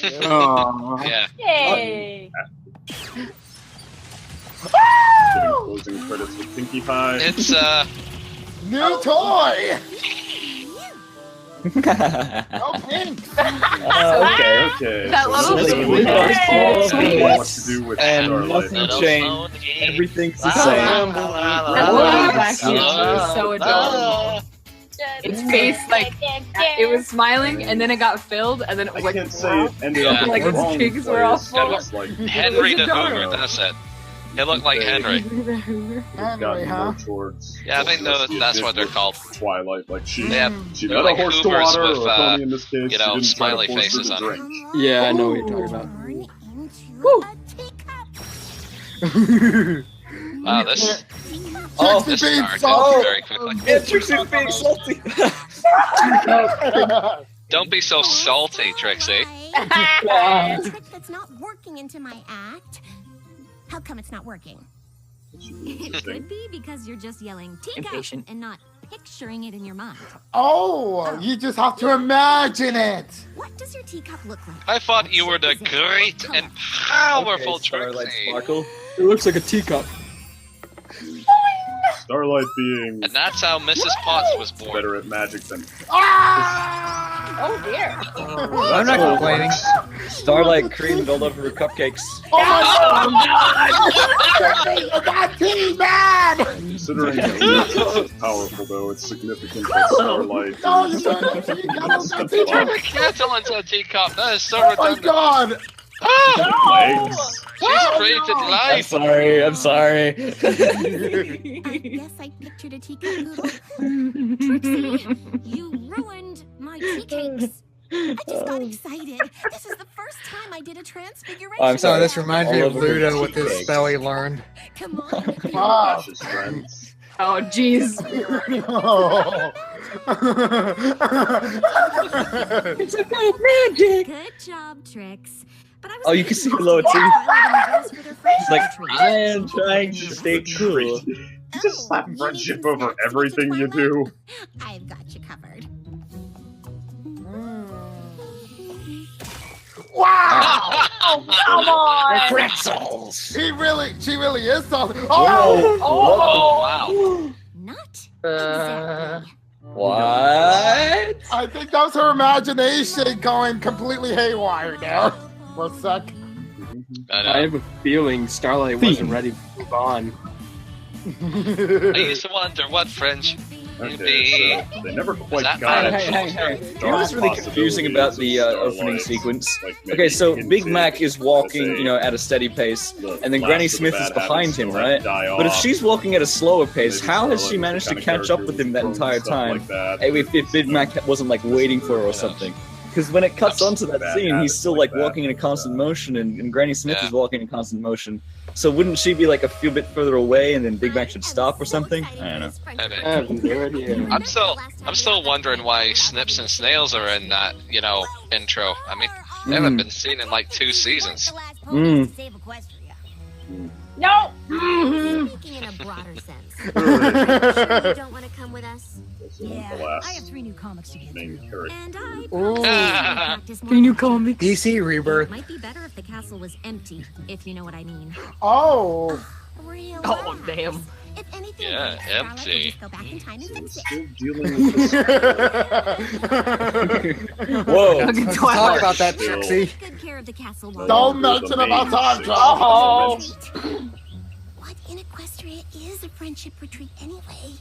E: Yeah.
F: Yay!
H: Giving closing credits with Pinkie Pie.
E: It's
G: New toy!
B: Oh,
G: pink!
H: Okay.
A: That
H: So
A: little
H: this is
A: baby.
H: really
A: Yay!
H: all what to do with
D: And
H: Starlight.
D: nothing
E: Little
D: changed.
E: slow game.
D: Everything's the
E: La,
D: same.
E: la, la, la,
A: That
E: la,
A: little
E: la,
A: vacuum
E: la,
A: was so
E: la,
A: adorable. Its face, like, it was smiling, and then it got filled, and then it
H: I
A: was like,
H: can't say it ended up in
A: Like
H: the
A: its
H: wrong
A: cheeks were all
H: place.
A: full.
H: It's like
E: Henry the
A: adorable.
E: Hoover, that's it. He looked like Henry.
G: Henry,
H: gotten
G: huh?
H: more towards.
E: Yeah, I think that's what they're called.
H: Twilight, like she
E: They have,
H: she
E: they're
H: met
E: like
H: a horse to
E: Hoovers
H: water,
E: with,
H: or a pony in this case.
E: you
H: she
E: know,
H: didn't try to
E: smiley
H: force her
E: faces
H: to
E: on
H: drink.
D: Yeah, I know what you're talking about.
E: Wow, this
D: Oh,
E: this
G: being
E: started
G: salty.
E: very quickly.
D: yeah, Trixie's being salty.
E: Don't be so salty, Trixie.
I: A trick that's not working into my act. How come it's not working?
K: It could be because you're just yelling teacup
A: Impatient.
K: and not picturing it in your mind.
G: Oh, you just have to imagine it.
I: What does your teacup look like?
E: I thought you were the great and powerful
D: Starlight
E: Trixie.
D: Sparkle. It looks like a teacup.
H: Starlight being
E: And that's how Mrs. Potts was born.
H: better at magic than
F: Oh dear.
B: I'm not complaining.
D: Starlight creamed all over her cupcakes.
G: Oh my god! That tea, man!
H: considering it's powerful though. It's significant that Starlight.
G: Oh,
H: is-
G: you turned the tea, you got the tea.
E: Turn a kettle into a teacup. That is so
G: Oh my
E: redundant.
G: god!
H: Legs.
E: She's created
D: I'm
E: life.
D: sorry. I'm sorry.
I: I guess I pictured a teacup noodle. Trixie, you ruined my tea cakes. I just got excited. This is the first time I did a transfiguration.
D: I'm
B: So
D: sorry.
B: this reminds me
D: All
B: of
D: over her
B: Ludo with his
D: cheeks.
B: spell he learned.
I: Come on.
G: Wow.
H: His friends.
A: Oh, jeez. It's about magic.
K: Good job, Trix. But I was
D: Oh, you can see her lower teeth. It's like, I am trying to stay cool.
H: You just slap friendship over everything you do.
I: I've got you covered.
G: Wow!
F: Oh, come on!
D: Pretzels.
G: She really is something.
E: Oh,
G: Oh!
E: wow.
I: Not
A: Uh,
D: What?
G: I think that was her imagination going completely haywire there for a sec.
C: I have a feeling Starlight wasn't ready to move on.
E: I used to wonder what friendship would
H: Okay,
E: be.
H: so they never quite
E: That-
H: got
D: Hey,
H: it.
D: hey, hey, hey. You know
H: Dark
D: what's really confusing about the
H: possibilities
D: opening
H: of Starlight,
D: sequence?
H: like
D: Okay,
H: maybe
D: so
H: hinted
D: Big Mac is walking,
H: as a-
D: you know, at a steady pace,
H: the
D: and then
H: last
D: Granny
H: of the
D: Smith is
H: bad
D: behind
H: habits
D: him,
H: still
D: right?
H: die
D: But if
H: off.
D: she's walking at a slower pace,
H: Maybe
D: how has
H: Starlight
D: she
H: was
D: managed
H: the
D: to
H: kind of
D: catch up
H: character
D: with him
H: who
D: that
H: throws
D: entire
H: stuff
D: time?
H: like that.
D: If Big Mac wasn't like waiting for her or something. Because when it cuts
E: That's
D: onto that
H: bad
D: scene, he's
H: habits
D: still
H: like
D: like
H: that.
D: walking in a constant motion, and Granny Smith
E: Yeah.
D: is walking in constant motion. So wouldn't she be like a few bit further away, and then Big Mac should stop or something? I don't know.
C: I have no idea.
E: I'm still wondering why Snips and Snails are in that, you know, intro. I mean, they haven't been seen in like 2 seasons.
F: No!
I: Speaking in a broader sense. Sure you don't want to come with us?
K: Yeah,
H: The last
K: I have 3 new comics to get
H: main
K: through.
H: character.
I: And I
G: Ooh.
I: practice more.
A: Can you call me?
B: DC Rebirth.
K: Might be better if the castle was empty, if you know what I mean.
G: Oh!
I: Relax.
A: Oh, damn.
I: If anything,
E: Yeah,
I: Starlight will
E: empty.
I: just go back in time and
H: So we're
I: fix it.
H: still dealing with this.
D: Whoa!
A: Okay,
B: Let's
A: Twilight.
B: talk about that, Trixie.
I: Good care of the castle while
G: Don't
H: Those are
G: mention
H: the
G: about
H: main
G: time
H: six
G: travel.
H: elements.
I: What in Equestria is a friendship retreat anyway?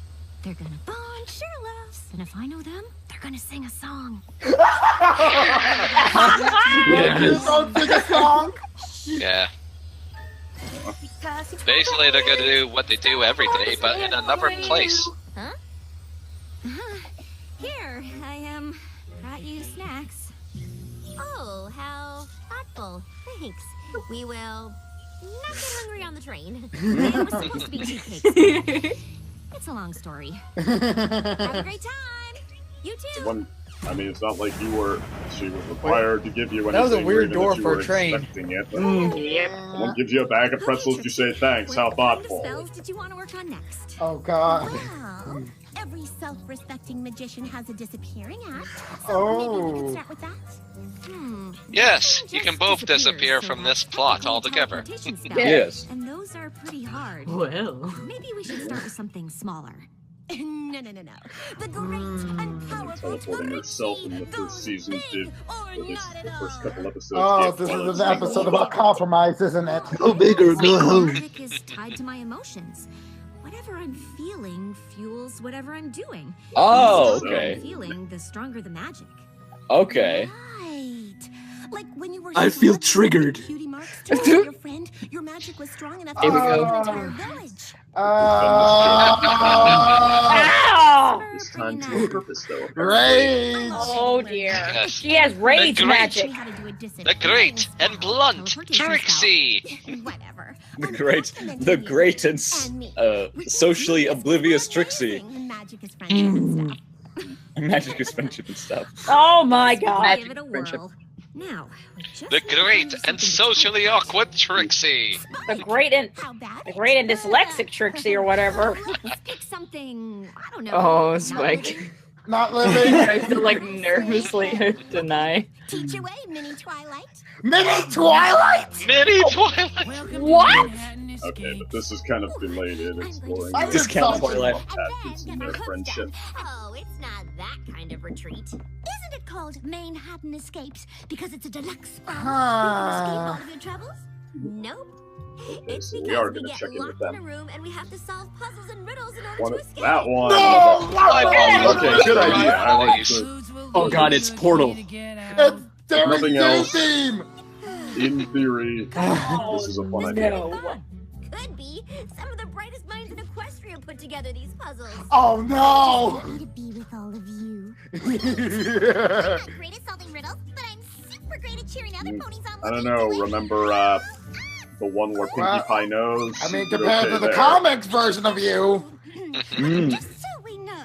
K: They're gonna bond, sure loves. And if I know them, they're gonna sing a song.
G: Don't sing a song.
E: Yeah. Basically, they're gonna do what they do every day, but in another place.
K: Here, I brought you snacks.
I: Oh, how thoughtful. Thanks. We will not get hungry on the train.
K: They were supposed to be tea cakes. It's a long story.
I: Have a great time. You too.
H: When, I mean, it's not like she was required to give you anything.
B: That was a weird
H: or even
B: door
H: that you
B: for a
H: were
B: train.
H: expecting it.
A: Yep.
H: Someone gives you a bag of pretzels, you say thanks. How
I: What kind of
H: thoughtful.
I: spells did you want to work on next?
G: Oh God.
I: Well, every self-respecting magician has a disappearing act. So
G: Oh.
I: maybe we could start with that.
E: Yes,
I: More than
E: you can
I: just
E: both
I: disappear,
E: disappear
I: so
E: from
I: that's
E: this plot
I: technically a
E: altogether.
I: teleportation spell.
D: Yes.
I: And those are pretty hard.
A: Well.
I: Maybe we should start with something smaller. No. The great and powerful
H: Teleporting yourself in the first season did,
I: or
H: or this,
I: not
H: the
I: at
H: first
I: all.
H: couple episodes.
G: Oh,
H: did.
G: this is an episode about compromise, isn't it?
H: Go big or go home.
I: Magic is tied to my emotions. Whatever I'm feeling fuels whatever I'm doing.
D: Oh,
I: The stronger
D: okay.
I: I'm feeling, the stronger the magic.
D: Okay.
I: Right. Like when you were
C: I feel
I: selected
C: triggered.
I: Cutie marks to kill your friend, your magic was strong enough to
A: Here we
I: kill
A: go.
I: an entire village.
F: Ow!
H: This time to a purpose, though.
G: Rage!
F: Oh dear.
E: Yes.
F: She has rage
E: great-
F: magic.
E: The great and blunt Trixie.
I: Whatever.
D: The great and socially oblivious Trixie.
I: Magic is friendship and stuff.
D: Magic is friendship and stuff.
F: Oh my god.
I: Give it a
D: friendship.
I: whirl. Now, just
E: The
I: like
E: great
I: doing
E: and
I: something
E: socially awkward Trixie.
F: The great and
I: How bad?
F: dyslexic Trixie or whatever.
I: Let's pick something. I don't know.
A: Oh,
I: not
A: Spike.
I: living.
G: Not living.
A: I feel like nervously deny.
I: Teach away, Mini Twilight.
G: Mini Twilight.
E: Mini Twilight.
L: Welcome
F: What?
L: to Manhattan
H: Okay,
L: Escape.
H: but this is kind of belated, exploring
G: I
H: the
D: Discount
G: something.
D: Twilight.
H: attachments in their friendship.
I: Oh, it's not that kind of retreat. Isn't it called Manhattan Escapes because it's a deluxe spa? You can escape all of your troubles? Nope.
H: Okay,
I: It's
H: so
I: because
H: we are
I: we
H: going to
I: get
H: check in with
I: locked in a
H: them.
I: room and we have to solve puzzles and riddles in order
H: One,
I: to escape.
H: that one.
G: No!
H: Okay, good idea. I like this.
L: Foods will
C: Oh,
L: give
C: God,
L: you
C: it's
L: a key
C: Portal.
L: to get
G: It's
L: out.
G: Derek
H: Nothing
G: J
H: else.
G: theme.
H: In theory, this is a fun idea.
F: No.
I: Could be. Some of the brightest minds in Equestria put together these puzzles.
G: Oh no!
I: I'm to be with all of you.
G: I
I: I'm not great at solving riddles, but I'm super great at cheering other ponies on.
H: I don't know. Remember the one where Pinkie
G: Well,
H: Pie knows?
G: mean,
H: You did
G: compared
H: okay
G: to the
H: there.
G: comics version of you.
I: Just so we know,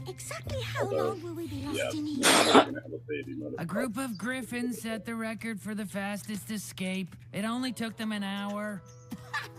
I: exactly how long will we be lost
H: Yeah.
I: in here?
H: You're gonna have a baby,
L: A group of griffins set the record for the fastest escape. It only took them an hour.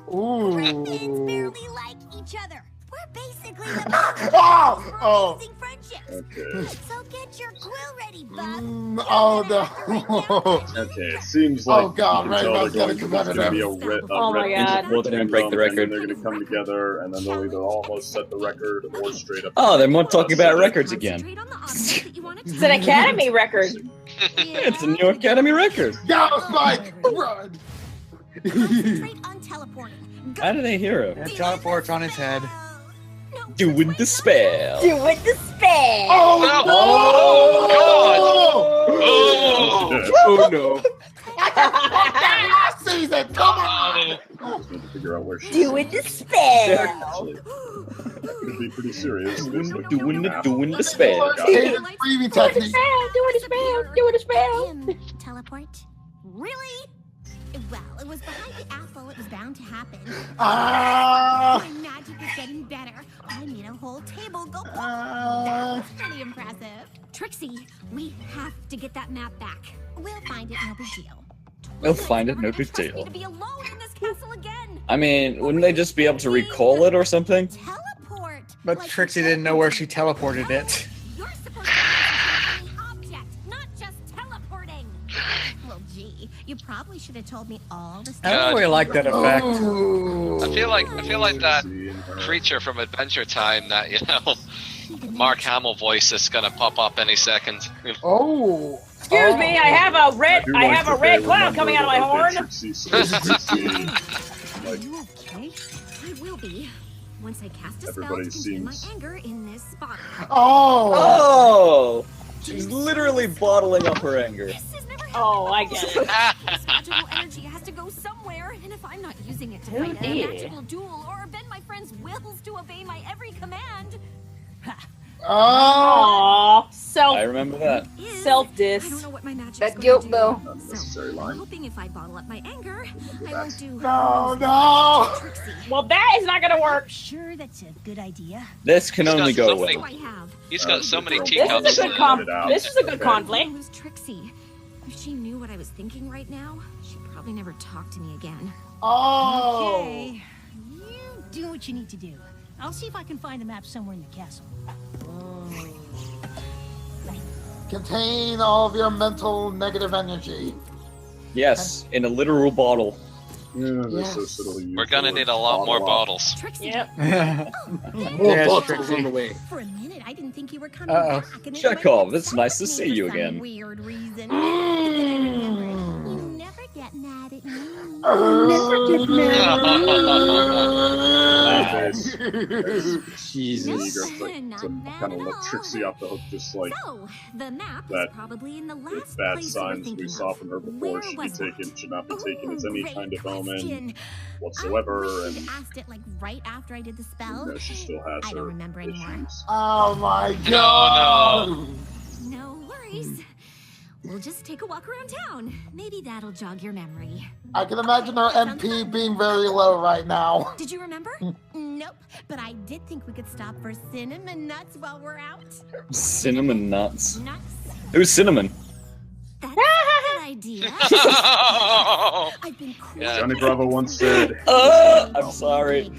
I: Griffins
G: Ooh.
I: barely like each other. We're basically the best
G: Oh!
I: for
G: Oh!
I: amazing friendships.
H: Okay.
I: So get your quill ready, Buck.
G: Oh no!
H: Okay, it seems like
G: Oh, God,
H: you
G: right,
H: can tell
G: that's
H: they're
G: getting
H: going to be a
G: competitive.
F: Oh, my God.
D: Well, they're gonna break the record.
H: And then they're going to come together, and then they'll either almost set the record or straight up.
D: Oh, they're more talking about records again.
I: Concentrate on the object that you want to
F: It's an Academy record.
D: It's a new Academy record.
G: Go, Spike! Run!
I: Concentrate on teleporting. Go.
D: How do they hear him?
B: And teleports on his head.
I: No,
D: Doing the spell.
F: Do it the spell.
G: Oh
E: Oh,
C: Oh no.
G: Last season, come on!
H: Just need to figure out where she
F: Do it the spell.
H: Actually, that could be pretty serious.
D: Doing the spell.
G: Hey, breathing technique.
F: Do it the spell. Do it the spell.
I: Him teleport? Really? Well, it was behind the apple. It was bound to happen.
G: Ah!
I: My magic is getting better. I made a whole table go.
G: Ah!
I: That's pretty impressive. Trixie, we have to get that map back. We'll find it, no big deal.
D: We'll find it, no big
I: Trust me
D: deal.
I: to be alone in this castle again.
D: I mean, wouldn't they just be able to recall it or something?
I: Teleport.
B: But
I: Like
B: Trixie didn't know where she teleported it.
I: You're supposed to concentrate on the object, not just teleporting. Well, gee, you probably should have told me all the
B: I
I: stuff.
B: don't really like that effect.
G: Ooh.
E: I feel like that creature from Adventure Time, that Mark Hamill voice is gonna pop up any second.
G: Oh.
F: Excuse me, I have a red cloud coming out of my horn.
I: Are you okay? I will be. Once I cast a spell to
H: Everybody
I: contain my
H: seems-
I: anger in this spot.
G: Oh.
D: Oh! She's literally bottling up her anger.
I: This has never happened.
F: Oh, I get it.
I: This magical energy has to go somewhere, and if I'm not using it to fight a
F: dear.
I: magical duel or bend my friends' wills to obey my every command,
G: Oh.
F: Aw, selfish.
D: I remember that.
F: Self-diss.
I: I don't know what my magic's
A: That
I: gonna
A: guilt,
I: do.
A: though.
H: Unnecessary
I: I'm
H: line.
I: hoping if I bottle up my anger, I won't do.
G: No.
I: Trixie.
F: Well, that is not gonna work.
I: Sure, that's a good idea.
D: This can
E: He's got
D: only go
E: so
D: well.
E: many-
I: What do I have?
E: He's got so many
H: This
F: This
E: teacups.
F: is a good This is a good conflict.
I: Who's Trixie? If she knew what I was thinking right now, she'd probably never talk to me again.
G: Oh.
M: Okay, you do what you need to do. I'll see if I can find the map somewhere in the castle.
G: Contain all of your mental negative energy.
D: Yes, in a literal bottle.
H: Yeah,
G: Yes.
H: so subtly used
E: We're gonna
H: the
E: need
H: word
E: a lot more
H: bottle.
E: bottles.
I: Trixie.
F: Yep.
C: More
B: Yes,
C: bottles
B: Trixie.
C: on the way.
I: For a minute, I didn't think you were coming
B: Uh-oh.
I: back. And it
D: Chekhov,
I: went
D: it's nice to
I: south
D: see
I: for
D: you
I: some
D: again.
I: Weird reason. But then I remembered, you never get mad at me.
D: Jesus.
H: Eager to kind of let Trixie off the hook, just like
I: So, the map
H: that
I: is probably in the
H: if
I: last
H: bad
I: place
H: signs
I: you were
H: we
I: thinking
H: saw
I: of.
H: from her before
I: Where
H: should be
I: was
H: taken,
I: that?
H: should not be taken as any
I: Great
H: kind of omen
I: question.
H: whatsoever,
I: I
H: and
I: asked it like right after I did the spell.
H: you know, she still has
I: I
H: her
I: don't remember anymore.
H: issues.
G: Oh my
E: No,
G: god.
I: No worries. We'll just take a walk around town. Maybe that'll jog your memory.
G: I can imagine our MP being very low right now.
I: Did you remember? Nope. But I did think we could stop for cinnamon nuts while we're out.
D: Cinnamon nuts.
I: Nuts?
D: Who's cinnamon?
I: That's a good idea. I've been cool.
E: Yeah.
H: Johnny Bravo once said,
D: I'm sorry.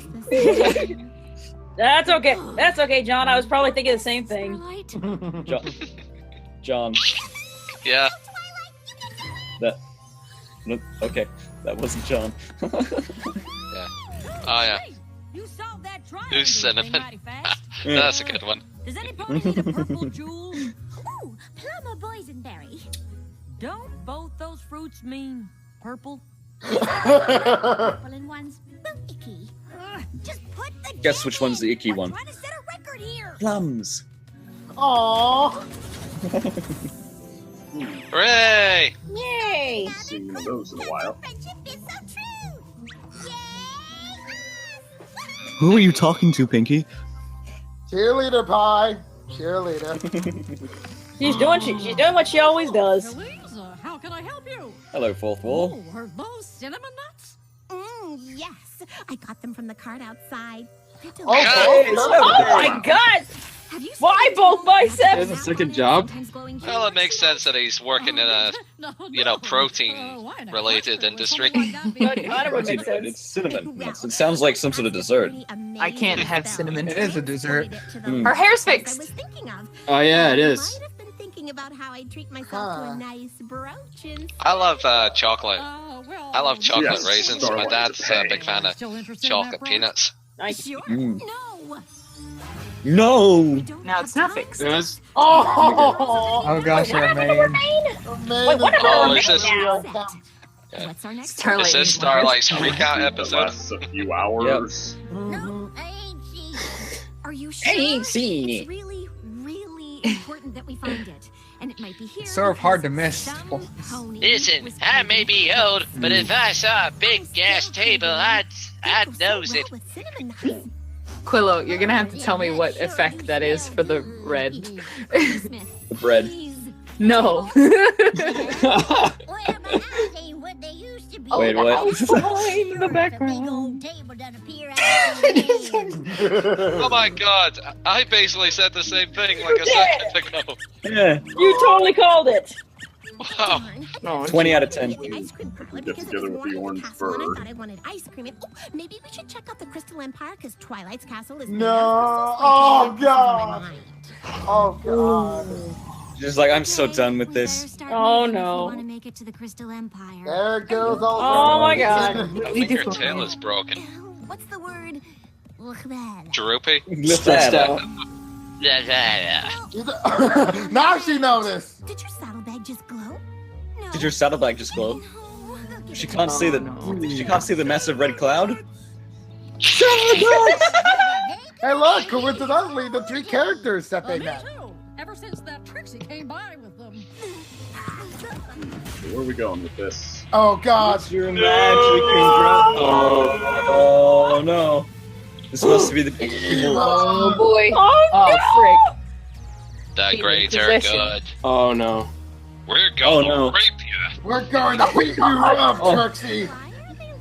F: That's okay. That's okay, John. I was probably thinking the same thing.
I: Starlight?
D: John.
E: Yeah.
D: That. No, okay, that wasn't John.
E: Yeah. Oh yeah.
M: Hey, you solved that triangle
E: Who's
M: thing
E: cinnamon?
M: mighty fast.
E: That's a good one.
M: Does any pony need a purple jewel?
I: Ooh, plum or boysenberry?
M: Don't both those fruits mean purple?
I: Purple and one's icky. Just put the
D: Guess which one's the icky
I: We're
D: one?
I: trying to set a record here.
D: Plums.
G: Aww.
E: Hooray!
F: Yay!
H: seen one of those in a while.
I: Friendship is so true.
D: Who are you talking to, Pinky?
G: Cheerleader pie. Cheerleader.
F: She's doing what she always does.
M: Louisa, how can I help you?
D: Hello, fourth wall.
M: Oh, are those cinnamon nuts?
I: Yes, I got them from the cart outside. They're
G: Oh,
I: delicious.
F: Oh my god!
I: Have you
F: Why
I: seen
F: both
I: them?
F: biceps?
C: There's a second job.
I: Sometimes glowing
E: Well, it makes sense that he's working in a, protein-related industry.
F: That would make sense.
D: It's cinnamon nuts. It sounds like some sort of dessert.
A: I can't have cinnamon.
B: It is a dessert.
A: Her hair's fixed.
I: I was thinking of.
C: Oh yeah, it
I: I
C: is.
I: might have been thinking about how I'd treat myself to a nice brooch and
E: I love chocolate. I love chocolate
H: Yes,
E: raisins. My
H: Starlight
E: dad's
H: is
E: a
H: a
E: big fan of chocolate peanuts.
F: Nice.
I: Sure.
D: Mm.
I: No.
D: No!
I: Don't
A: Now
I: have
A: it's not
I: time.
A: fixed.
C: Yes.
G: Oh.
B: Oh gosh,
F: What
B: you're
F: happened to
B: amazing.
F: Remain? Wait, what happened
E: Oh,
F: to
E: is this-
F: Remain now?
E: Yeah.
I: What's our next
A: Starlight.
E: Is this
A: needs
E: Starlight's
A: more.
E: freak out
H: That
E: episode?
H: lasts a few hours.
I: No, I ain't she. Are you sure? It's really, really important that we find it. And it might be here.
B: Sort of hard to
I: because
B: miss.
I: some pony
E: Listen,
I: was
E: I may be old, but if I saw a big gas table, I'd nose it.
I: With cinnamon nuts.
A: Quillo, you're gonna have to tell me what effect that is for the red.
I: Smith,
D: The bread.
I: please.
A: No.
D: Wait, what?
A: Behind the background.
E: Oh my god, I basically said the same thing like a second ago.
D: Yeah.
F: You totally called it.
E: Wow.
A: No,
D: 20 out of 10.
I: Ice cream parlor
H: Get
I: because
H: together
I: it was
H: with the
I: warm in
H: orange
I: castle and
H: bird.
I: I thought I wanted ice cream. And, maybe we should check out the Crystal Empire because Twilight's castle is
G: No. Oh god. Oh god.
D: Just like, I'm so done with this.
F: Oh, no.
I: Want to make it to the Crystal Empire?
G: There it goes.
F: Oh my god.
E: I think your tail is broken.
I: What's the word?
E: Droopy?
C: Stressed out.
G: Now she noticed.
I: Did your saddlebag just glow? No.
D: Did your saddlebag just glow?
I: No. Give
D: She
I: it
D: can't
I: to
D: see
I: me.
D: the. She can't see the massive red cloud.
G: Hey, look! Coincidentally, the three characters that they
M: Me
G: met.
M: too. Ever since that Trixie came by with them.
H: So where are we going with this?
G: Oh god.
D: Your magic Oh no! This must be the people.
A: Oh boy.
F: Oh,
A: Oh frick.
E: Migrator,
A: Possession.
E: good.
C: Oh no.
E: We're gonna
D: no.
E: rape you.
G: We're going to beat you up, Trixie.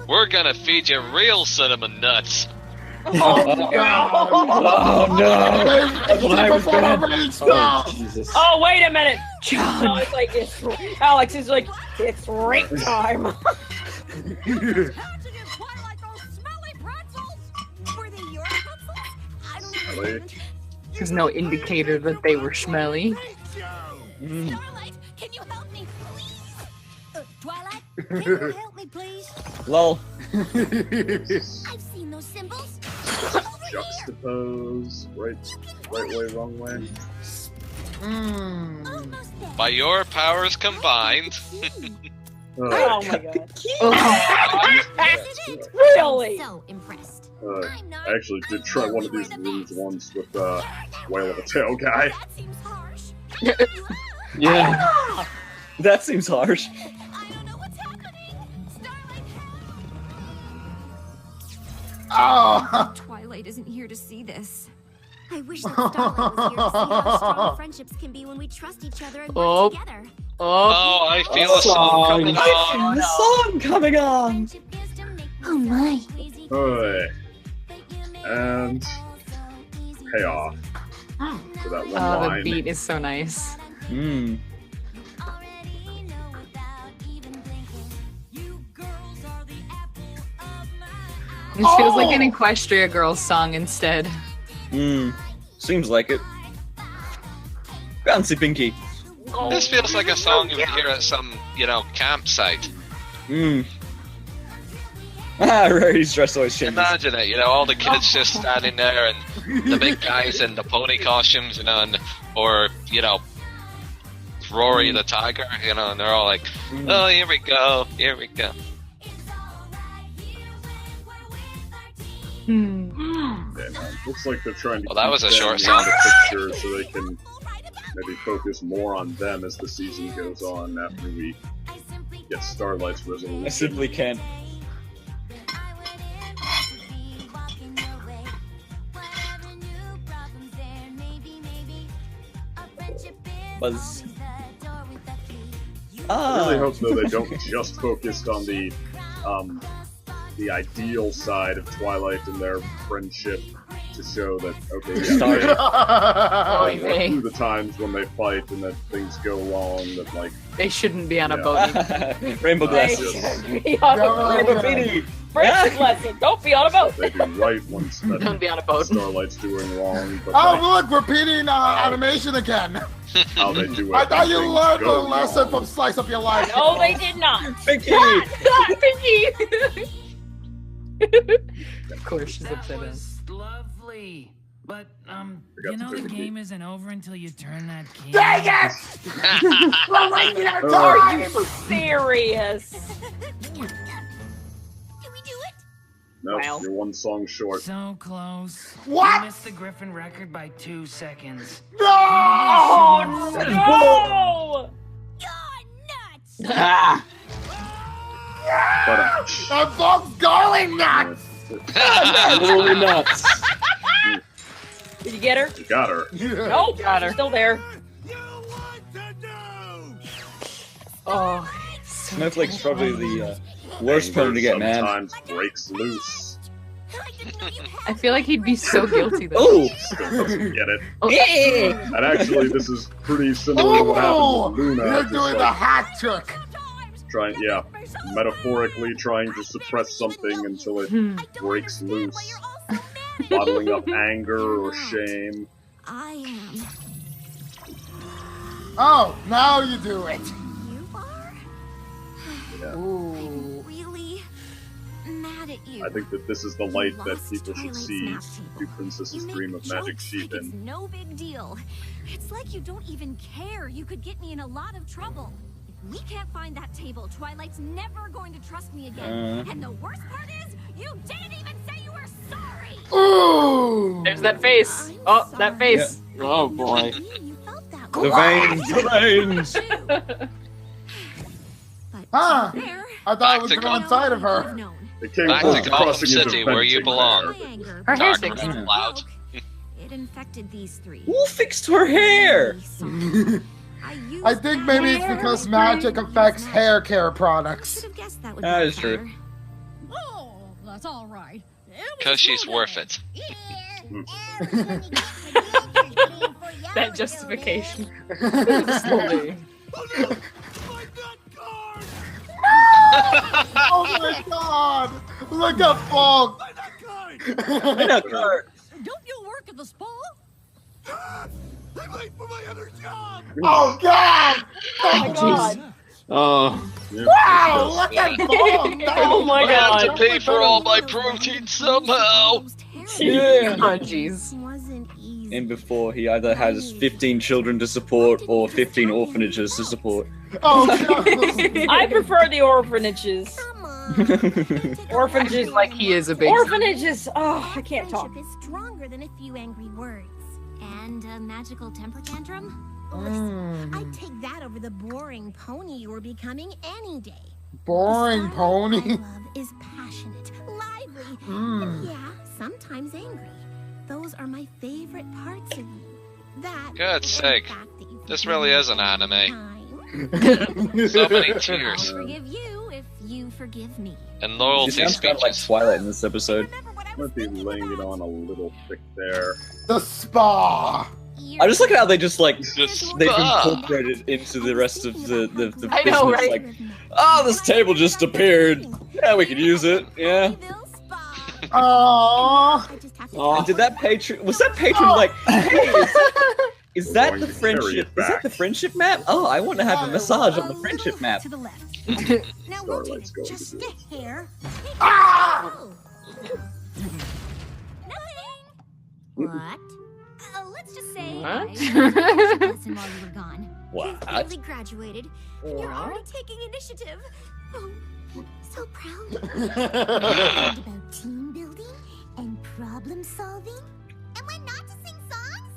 E: We're gonna feed you real cinnamon nuts.
G: Oh,
D: Oh no!
C: Jesus.
F: Oh, wait a minute. Alex, like, Alex is like, it's rape time.
I: How'd you get Twilight those smelly pretzels? Were they your pretzels? I don't know.
A: There's no indicator that they were smelly.
I: Starlight, can you help me, please? Twilight, can you help me, please?
D: Lol.
I: I've seen those symbols.
H: Juxtapose. Right way, wrong way.
I: Almost there.
E: By your powers combined.
F: Oh my god.
I: Did it?
F: Really?
I: So impressed.
H: I actually did try one of these rooms once with Whale of a Tail guy.
I: That seems harsh.
D: Yeah. That seems harsh.
I: I don't know what's happening. Starlight,
G: Oh.
N: Twilight isn't here to see this.
I: I wish that Starlight was here to see how strong friendships can be when we trust each other and
A: Oh.
I: work together.
E: Oh, I feel a song coming on.
D: The song coming on.
I: Oh my.
H: Hey. And payoff for that one
A: Oh, the
H: line.
A: beat is so nice.
D: Hmm.
A: This feels like an Equestria Girls song instead.
D: Hmm. Seems like it. Bouncy Pinky.
E: This feels like a song you would hear at some, campsite.
D: Hmm. Ah, Rarity's dress always changes.
E: Imagine it, all the kids just standing there and the big guys in the pony costumes, or, Rory the tiger, and they're all like, oh, here we go, here we go.
H: Yeah, man. Looks like they're trying to
E: Well, that was a
H: keep
E: short
H: them in
E: song.
H: the picture so they can maybe focus more on them as the season goes on after we get Starlight's resolution.
D: I simply can't. Buzz.
H: I really hope though they don't just focus on the ideal side of Twilight and their friendship to show that through the times when they fight and that things go wrong, that like
A: They shouldn't be on a boat.
D: Rainbow
F: They
D: glasses.
F: should be on a
D: Rainbow
F: boat.
D: Beanie.
F: Friendship lesson. Don't be on a boat.
H: they do right once that
A: Don't be on a boat.
H: Starlight's doing wrong, but
G: Oh, look, repeating animation again.
H: how they do it.
G: I thought you
H: when
G: learned
H: things
G: the
H: go
G: lesson
H: wrong.
G: from Slice of Your Life.
F: No, they did not.
D: Pinky.
A: Pinky! Of course, she's
L: That
A: upset.
L: was lovely. But,
H: Forgot to
L: the
H: pick a
L: game isn't over until you turn that key.
G: Dang it! We're wasting our
F: Are
G: time!
F: you serious?
I: Can we do it?
H: No,
F: Wow.
H: you're one song short.
L: So close.
G: What?
L: You missed the Griffin record by 2 seconds.
G: No!
F: Oh, no!
I: You're nuts!
D: Ah.
H: But
G: The folks going nuts!
D: Literally nuts.
F: Did you get her?
H: you got her.
F: Nope.
A: Got her.
F: She's still there.
A: Oh,
D: Snowflake's probably the worst pony to get, man.
H: Sometimes breaks loose.
A: I feel like he'd be so guilty though.
D: Oh!
H: Still doesn't get it.
A: Yeah.
H: And actually, this is pretty similar to what
G: Oh!
H: happened with Luna.
G: You're
H: just
G: doing the
H: like
G: hat trick!
H: metaphorically trying to suppress something until it
A: Hmm.
H: breaks loose, bottling up anger or shame.
I: I am.
G: Oh, now you do it!
I: You are?
H: Yeah.
I: I'm really mad at you.
H: I think that this is the light that
I: Lost
H: people should
I: Twilight's
H: see
I: map table.
H: do Princess's
I: You make
H: Dream of Magic
I: jokes
H: Sheep
I: like it's
H: in.
I: no big deal. It's like you don't even care. You could get me in a lot of trouble. If we can't find that table, Twilight's never going to trust me again. And the worst part is, you didn't even say you were sorry.
G: Ooh!
A: There's that face. Oh, that face.
C: Oh boy.
I: You felt that
D: The
I: way.
D: veins, the veins.
I: But
G: Huh.
I: there,
G: I thought it was
E: Tactical.
G: going inside of her.
H: It came
E: Back
H: close
E: to
H: to
E: Gotham
H: crossing into
E: City, where you
H: fencing
E: belong.
H: there,
I: My anger
A: Her hair's
E: Dark
A: sexy.
E: red cloud.
I: it
N: that infected these three.
D: Who fixed her hair?
G: I think maybe it's because magic affects hair care products.
D: That is true.
M: Oh, that's all right.
E: Because she's worth it.
A: That justification.
G: Slowly. Oh my god! Look at Fog!
M: Don't you work at the spa?
J: I'm late for my other job.
G: Oh god!
F: Oh god!
C: Oh.
G: Wow! Look at Fog!
F: Oh my
E: I have to
F: god!
E: pay for all my protein somehow.
A: Yeah. Crunchies.
D: And before, he either has 15 children to support or 15 orphanages to support.
G: Oh god!
F: I prefer the orphanages. Orphanages,
A: Like he is a big.
F: orphanages. Oh, I can't talk.
I: Friendship is stronger than a few angry words. And a magical temper tantrum? Listen, I'd take that over the boring pony you were becoming any day.
G: Boring
I: The
G: pony.
I: Starlight I love is passionate, lively, and yeah, sometimes angry. Those are my favorite parts of you. That
E: God's
I: and the
E: sake,
I: fact that you
E: this
I: give
E: really
I: me
E: is an anime.
I: time.
E: So many
I: I'll
E: tears
I: forgive you if you forgive me.
E: and
D: It
E: loyalty
D: sounds kind of like
E: speeches.
D: Twilight in this episode.
H: Might be laying it on a little thick there.
G: The spa.
D: I just look at how they just like
E: Just
D: they've
E: stop.
D: incorporated into the rest of the
A: I know,
D: business.
A: right?
D: Like, oh, this table just appeared. Yeah, we could use it. Yeah.
G: Aww.
D: And did that patron? Was that patron like? Hey, is that
H: going
D: the
H: to carry it
D: friendship? Is
H: back.
D: that the friendship map? Oh, I want to have a massage on the friendship map.
M: To the left.
I: Now
H: Starlight's
I: rotate
H: going
I: it just
H: to do
I: a hair.
G: Ah!
I: Nothing. What? Let's just say
A: What?
I: I took a lesson while you were gone.
D: What?
I: You've barely graduated, and you're already taking initiative. Oh, so proud. Learned about team building and problem solving. Am I not to sing songs?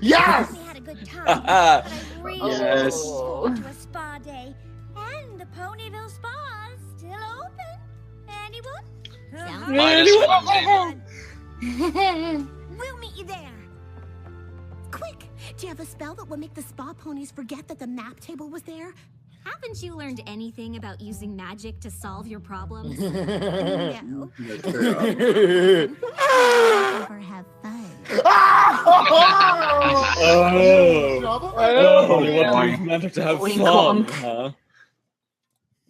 G: Yes!
I: We had a good time, but I really
D: Yes.
I: look forward to a spa day. And the Ponyville Spa is still open. Anyone?
E: Minus 15.
I: We'll meet you there. Quick, do you have a spell that will make the spa ponies forget that the map table was there?
N: Haven't you learned anything about using magic to solve your problems?
I: No.
H: That's fair enough.
I: Never have fun.
D: Oh, you want magic to have
A: Wink
D: fun,
A: wonk.
D: huh?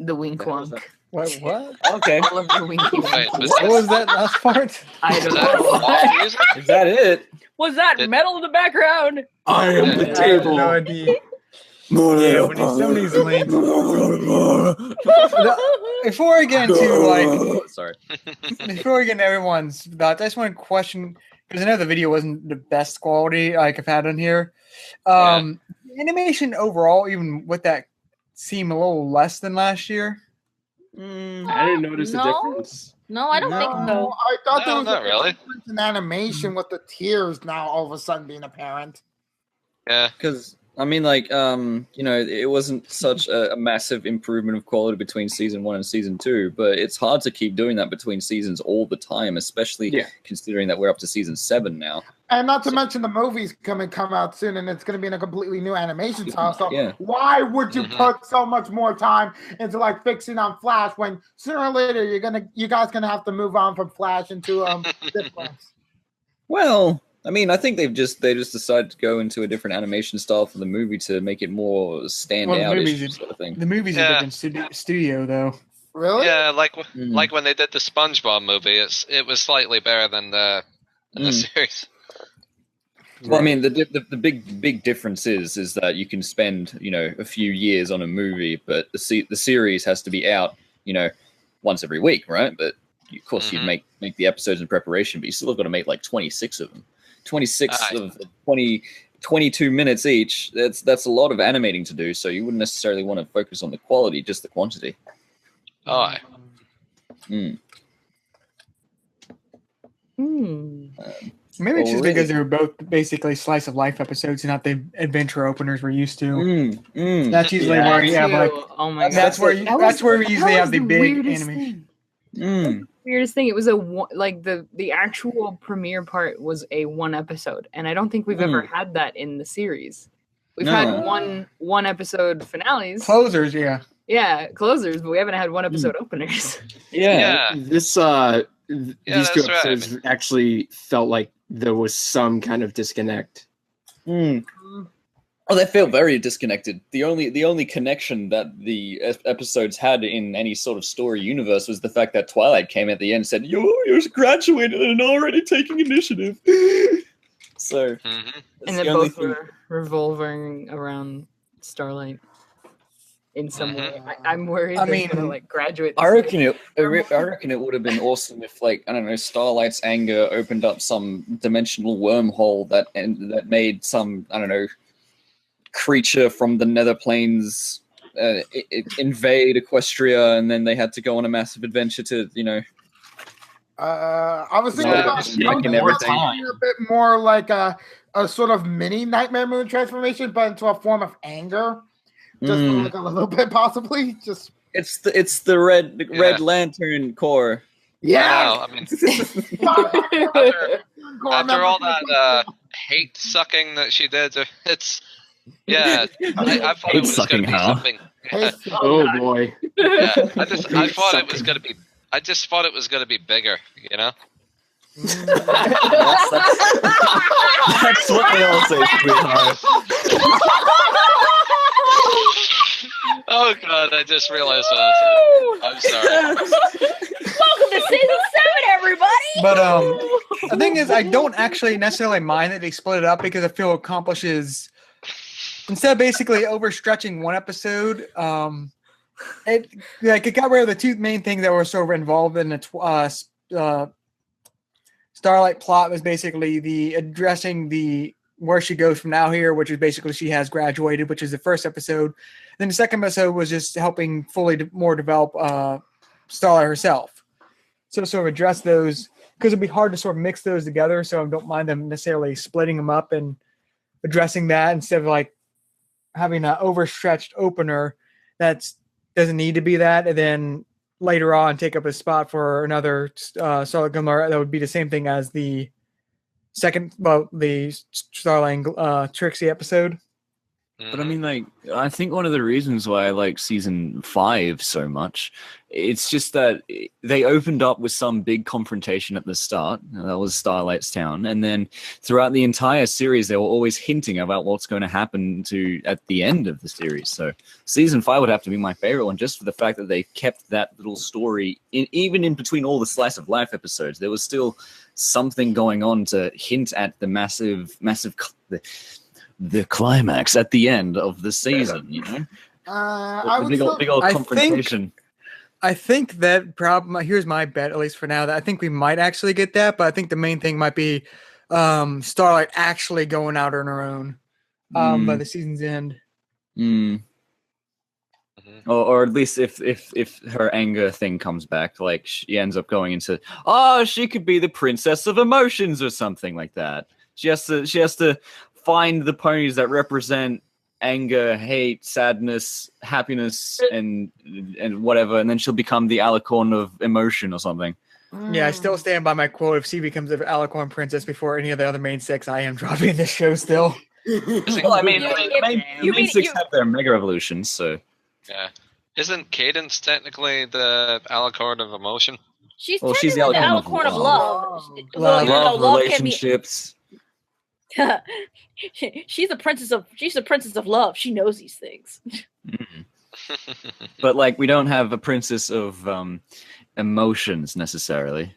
A: The wink
D: That was
A: wonk.
B: What? What?
D: Okay.
A: I love the wink wonk.
E: Wait, was
B: What was that last part?
A: I
E: Is
A: don't
E: that
A: know.
E: walking music?
D: Is that it?
F: Was that
E: It-
F: metal in the background?
C: I am the
B: I have
C: table.
B: no idea. Yeah, when somebody's late. Before I get into like,
D: Sorry.
B: before we get into everyone's thoughts, I just want to question because I know the video wasn't the best quality like I've had on here. Animation overall, even with that, seem a little less than last year.
C: I didn't notice the
F: No.
C: difference.
F: No, I don't think so.
G: I thought there
E: No,
G: was
E: not
G: a
E: really.
G: difference in animation with the tears now all of a sudden being apparent.
E: Yeah.
D: Because I mean, like, you know, it wasn't such a massive improvement of quality between season 1 and season 2, but it's hard to keep doing that between seasons all the time, especially considering that we're up to season 7 now.
G: And not to mention the movie's come out soon, and it's going to be in a completely new animation style. So
D: Yeah.
G: why would you
E: Mhm.
G: put so much more time into like fixing on Flash when sooner or later you guys gonna have to move on from Flash into difference?
D: Well, I mean, I think they just decided to go into a different animation style for the movie to make it more stand
B: Well, the
D: out
B: movie's-
D: sort of thing.
B: The movie's
E: Yeah.
B: a different studio though.
G: Really?
E: Yeah, like
D: Mm.
E: like when they did the SpongeBob movie, it was slightly better than the series.
D: Well, I mean, the big difference is that you can spend, you know, a few years on a movie, but the series has to be out, you know, once every week, right? But of course, you'd make the episodes in preparation, but you still have got to make like 26 of them. 26 of 22 minutes each. That's a lot of animating to do, so you wouldn't necessarily want to focus on the quality, just the quantity.
E: Oh, aye.
B: Maybe it's just
D: Already.
B: because they were both basically slice of life episodes and not the adventure openers we're used to. That's usually
A: Yeah,
B: where you have like
A: oh my god,
B: that's where we usually have the big
A: weirdest
B: animation.
A: thing. weirdest thing. It was like the actual premiere part was a 1 episode, and I don't think we've ever had that in the series. We've had one episode finales,
B: Closers, yeah.
A: Yeah, closers, but we haven't had 1 episode openers.
C: Yeah. These two
E: that's
C: episodes actually felt like there was some kind of disconnect.
D: Oh, they feel very disconnected. The only connection that the episodes had in any sort of story universe was the fact that Twilight came at the end and said, "You're graduated and already taking initiative." So,
A: and then both were revolving around Starlight in some way. I'm worried.
B: I mean,
A: gonna, like graduate.
D: I reckon it would have been awesome if, like, I don't know, Starlight's anger opened up some dimensional wormhole that made some, I don't know, creature from the nether planes invade Equestria, and then they had to go on a massive adventure to, you know.
G: I was thinking about a bit more like a sort of mini Nightmare Moon transformation, but into a form of anger. Just like a little bit, possibly. Just
D: it's the red lantern core.
G: Yeah,
E: wow, I mean, after all that hate sucking that she did, it's I thought it was going to be something.
C: Oh boy!
E: Yeah, I thought it was going to be. I just thought it was going to be bigger, you know.
D: That's what they all say, sweetheart.
E: Oh god, I just realized what I said. I'm sorry.
F: Welcome to season 7, everybody.
B: But the thing is, I don't actually necessarily mind that they split it up because I feel it accomplishes, instead of basically overstretching 1 episode, it got rid of the 2 main things that were sort of involved in the Starlight plot. Was basically the addressing the where she goes from now here, which is basically she has graduated, which is the first episode. Then the second episode was just helping fully more develop Starlight herself. So sort of address those, because it'd be hard to sort of mix those together. So I don't mind them necessarily splitting them up and addressing that instead of like having an overstretched opener that doesn't need to be that, and then later on take up a spot for another Starlight Glimmer that would be the same thing as the the Starlight Trixie episode.
O: But I mean, like, I think one of the reasons why I like season 5 so much, it's just that they opened up with some big confrontation at the start. That was Starlight's town. And then throughout the entire series, they were always hinting about what's going to happen at the end of the series. So season 5 would have to be my favorite one, just for the fact that they kept that little story, even in between all the slice of life episodes. There was still something going on to hint at the massive the climax at the end of the season, you know? Big old confrontation.
B: I think that here's my bet, at least for now, that I think we might actually get that, but I think the main thing might be Starlight actually going out on her own by the season's end.
O: Or at least if her anger thing comes back, like she ends up going into, she could be the princess of emotions or something like that. She has to find the ponies that represent anger, hate, sadness, happiness, and whatever, and then she'll become the alicorn of emotion or something.
B: Yeah, I still stand by my quote. If she becomes an alicorn princess before any of the other main 6, I am dropping this show still.
O: Well, I mean, the main 6 have their mega evolutions, so...
E: Yeah. Isn't Cadence technically the alicorn of emotion?
F: She's the alicorn of love.
O: Love, relationships.
F: She's the princess of love. She knows these things.
O: But like, we don't have a princess of emotions necessarily.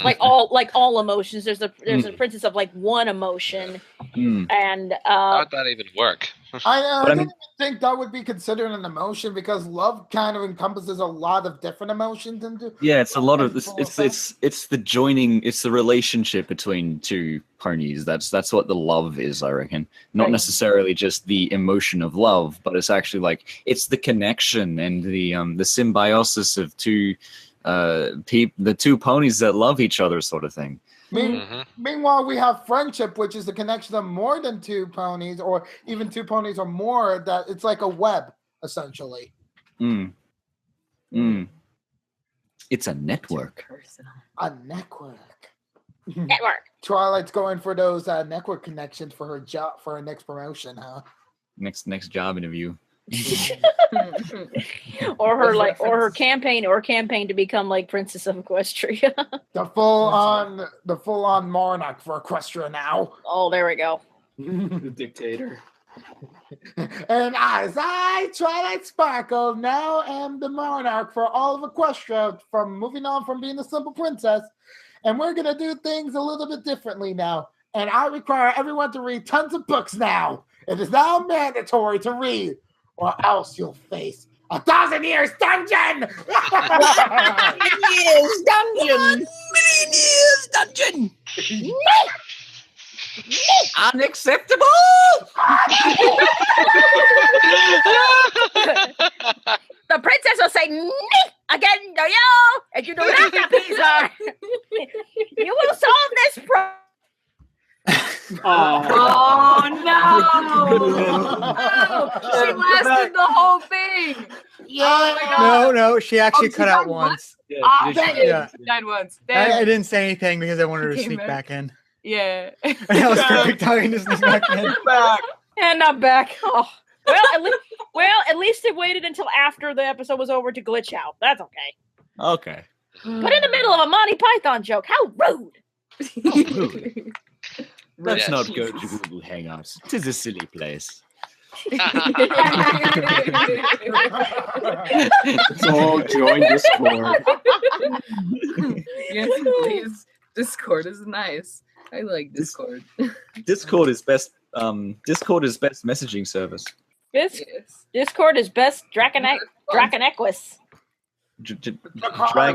F: like all emotions. There's a princess of like one emotion, and
E: how would that even work?
G: I don't even think that would be considered an emotion, because love kind of encompasses a lot of different emotions into.
O: Yeah, it's a lot of this. It's the joining. It's the relationship between 2 ponies. That's what the love is, I reckon. Not necessarily just the emotion of love, but it's actually like it's the connection and the symbiosis of the 2 ponies that love each other, sort of thing.
G: Meanwhile, we have friendship, which is the connection of more than 2 ponies, or even 2 ponies or more. That it's like a web, essentially.
O: It's a network.
G: A network.
F: Network.
G: Twilight's going for those network connections for her job, for her next promotion, huh?
O: Next job interview.
F: or her campaign to become like Princess of Equestria.
G: the full on monarch for Equestria now.
F: Oh, there we go.
C: The dictator.
G: And as I, Twilight Sparkle, now am the monarch for all of Equestria, from moving on from being a simple princess. And we're gonna do things a little bit differently now. And I require everyone to read tons of books now. It is now mandatory to read, or else you'll face 1,000 years dungeon!
F: 1,000 years dungeon!
O: 1,000,000 years dungeon! Unacceptable!
F: The princess will say, "Nee!" Again to you, and you do not appease her. You will solve this problem.
A: Oh no! She lasted the whole thing.
B: Yeah. No, she actually cut out once.
A: Yeah. Died once.
B: I didn't say anything because I wanted her to
A: Came
B: sneak
A: back.
B: back in.
A: Yeah.
B: I was perfect timing to sneak back in.
F: And I'm back. Oh. At least it waited until after the episode was over to glitch out. That's okay.
O: Okay.
F: But in the middle of a Monty Python joke, how rude!
O: Let's not go to Google Hangouts. It is a silly place.
C: Let's all join Discord.
A: Yes, please. Discord is nice. I like Discord.
O: Discord is best. Discord is best messaging service.
F: Discord is best Draconequus.
O: Dragonicus.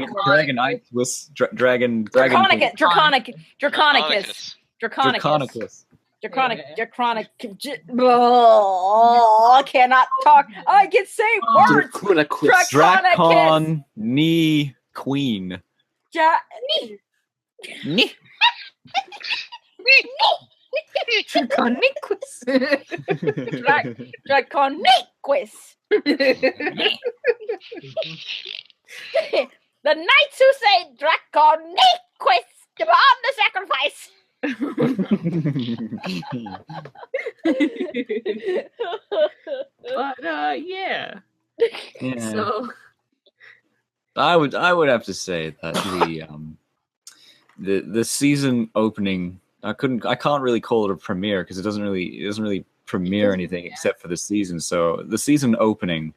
F: Oh, I cannot talk. I can say words.
O: Dracon knee queen.
F: Draconicus. Draconicus. The knights who say Draconicus demand the sacrifice.
A: But yeah. So
O: I would have to say that the season opening, I can't really call it a premiere because it doesn't really premiere anything except for the season. So the season opening,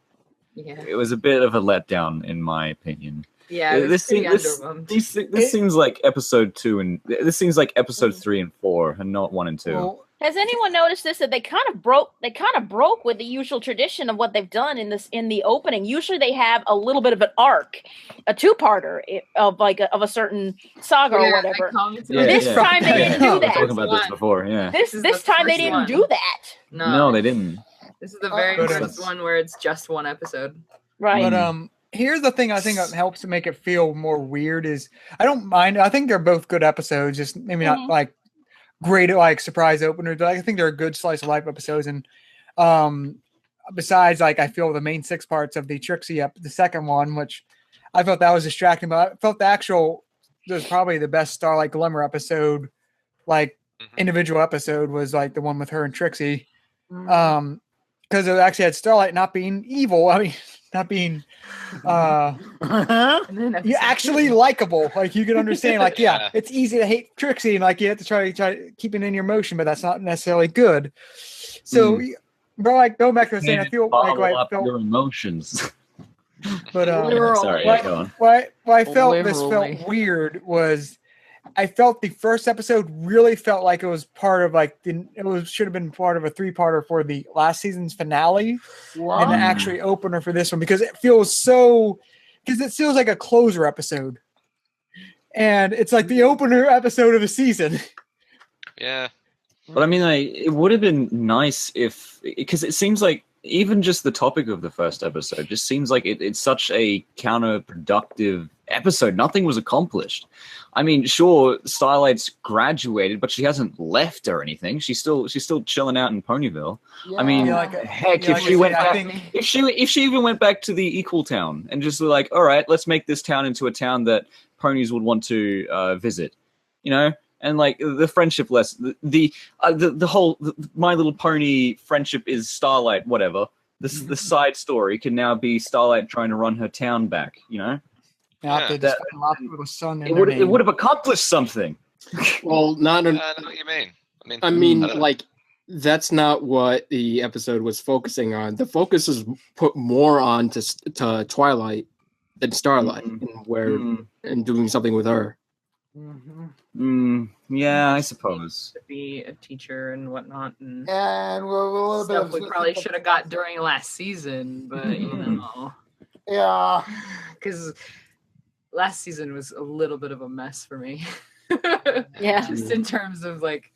O: it was a bit of a letdown in my opinion.
A: Yeah, this
O: seems like episode 2 and this seems like episode 3 and 4 and not 1 and 2.
F: Well, has anyone noticed this, that they kind of broke with the usual tradition of what they've done in the opening? Usually they have a little bit of an arc, a two-parter of a certain saga or whatever. This time they didn't do that.
O: Talking about this before, yeah.
F: This time they didn't do that.
O: No, they didn't.
A: This is the very first one where it's just one episode.
F: Right.
B: But here's the thing I think that helps to make it feel more weird is I don't mind. I think they're both good episodes, just maybe not like great like surprise openers, but I think they're good slice of life episodes. And besides, like I feel the main 6 parts of the Trixie the second one, which I felt that was distracting, but I felt was probably the best Starlight Glimmer episode, like individual episode was like the one with her and Trixie. Because it actually had Starlight not being evil. I mean, not being you actually likable. Like you can understand, like, yeah, it's easy to hate Trixie and like you have to try to keep it in your motion, but that's not necessarily good. So bro, like going back to the saying, I feel like I felt
O: your emotions.
B: But
O: sorry, go on.
B: Why I felt this felt weird was I felt the first episode really felt like it was part of like should have been part of a 3-parter for the last season's finale and the actually opener for this one because it feels like a closer episode. And it's like the opener episode of the season.
E: Yeah.
O: But I mean, it would have been nice because it seems like even just the topic of the first episode just seems like it's such a counterproductive episode. Nothing was accomplished. I mean, sure, Starlight's graduated, but she hasn't left or anything. She's still chilling out in Ponyville.
G: Yeah.
O: I mean,
B: If
O: if she even went back to the Equal Town and just like, all right, let's make this town into a town that ponies would want to visit, you know. And like the friendship the whole My Little Pony friendship is Starlight, whatever. The side story can now be Starlight trying to run her town back, you know?
B: After
O: That-
B: a lot of people's son in
O: It
B: their
O: would
B: name.
O: have accomplished something.
C: Well, not.
E: I know what you mean.
C: I mean,
E: don't know.
C: like that's not what the episode was focusing on. The focus is put more on to Twilight than Starlight, and doing something with her.
O: Yeah, I suppose.
A: To be a teacher and whatnot, and
G: we're a little bit
A: stuff
G: of
A: we probably should have got during last season, but you know,
G: yeah,
A: because last season was a little bit of a mess for me.
F: Yeah,
A: just in terms of like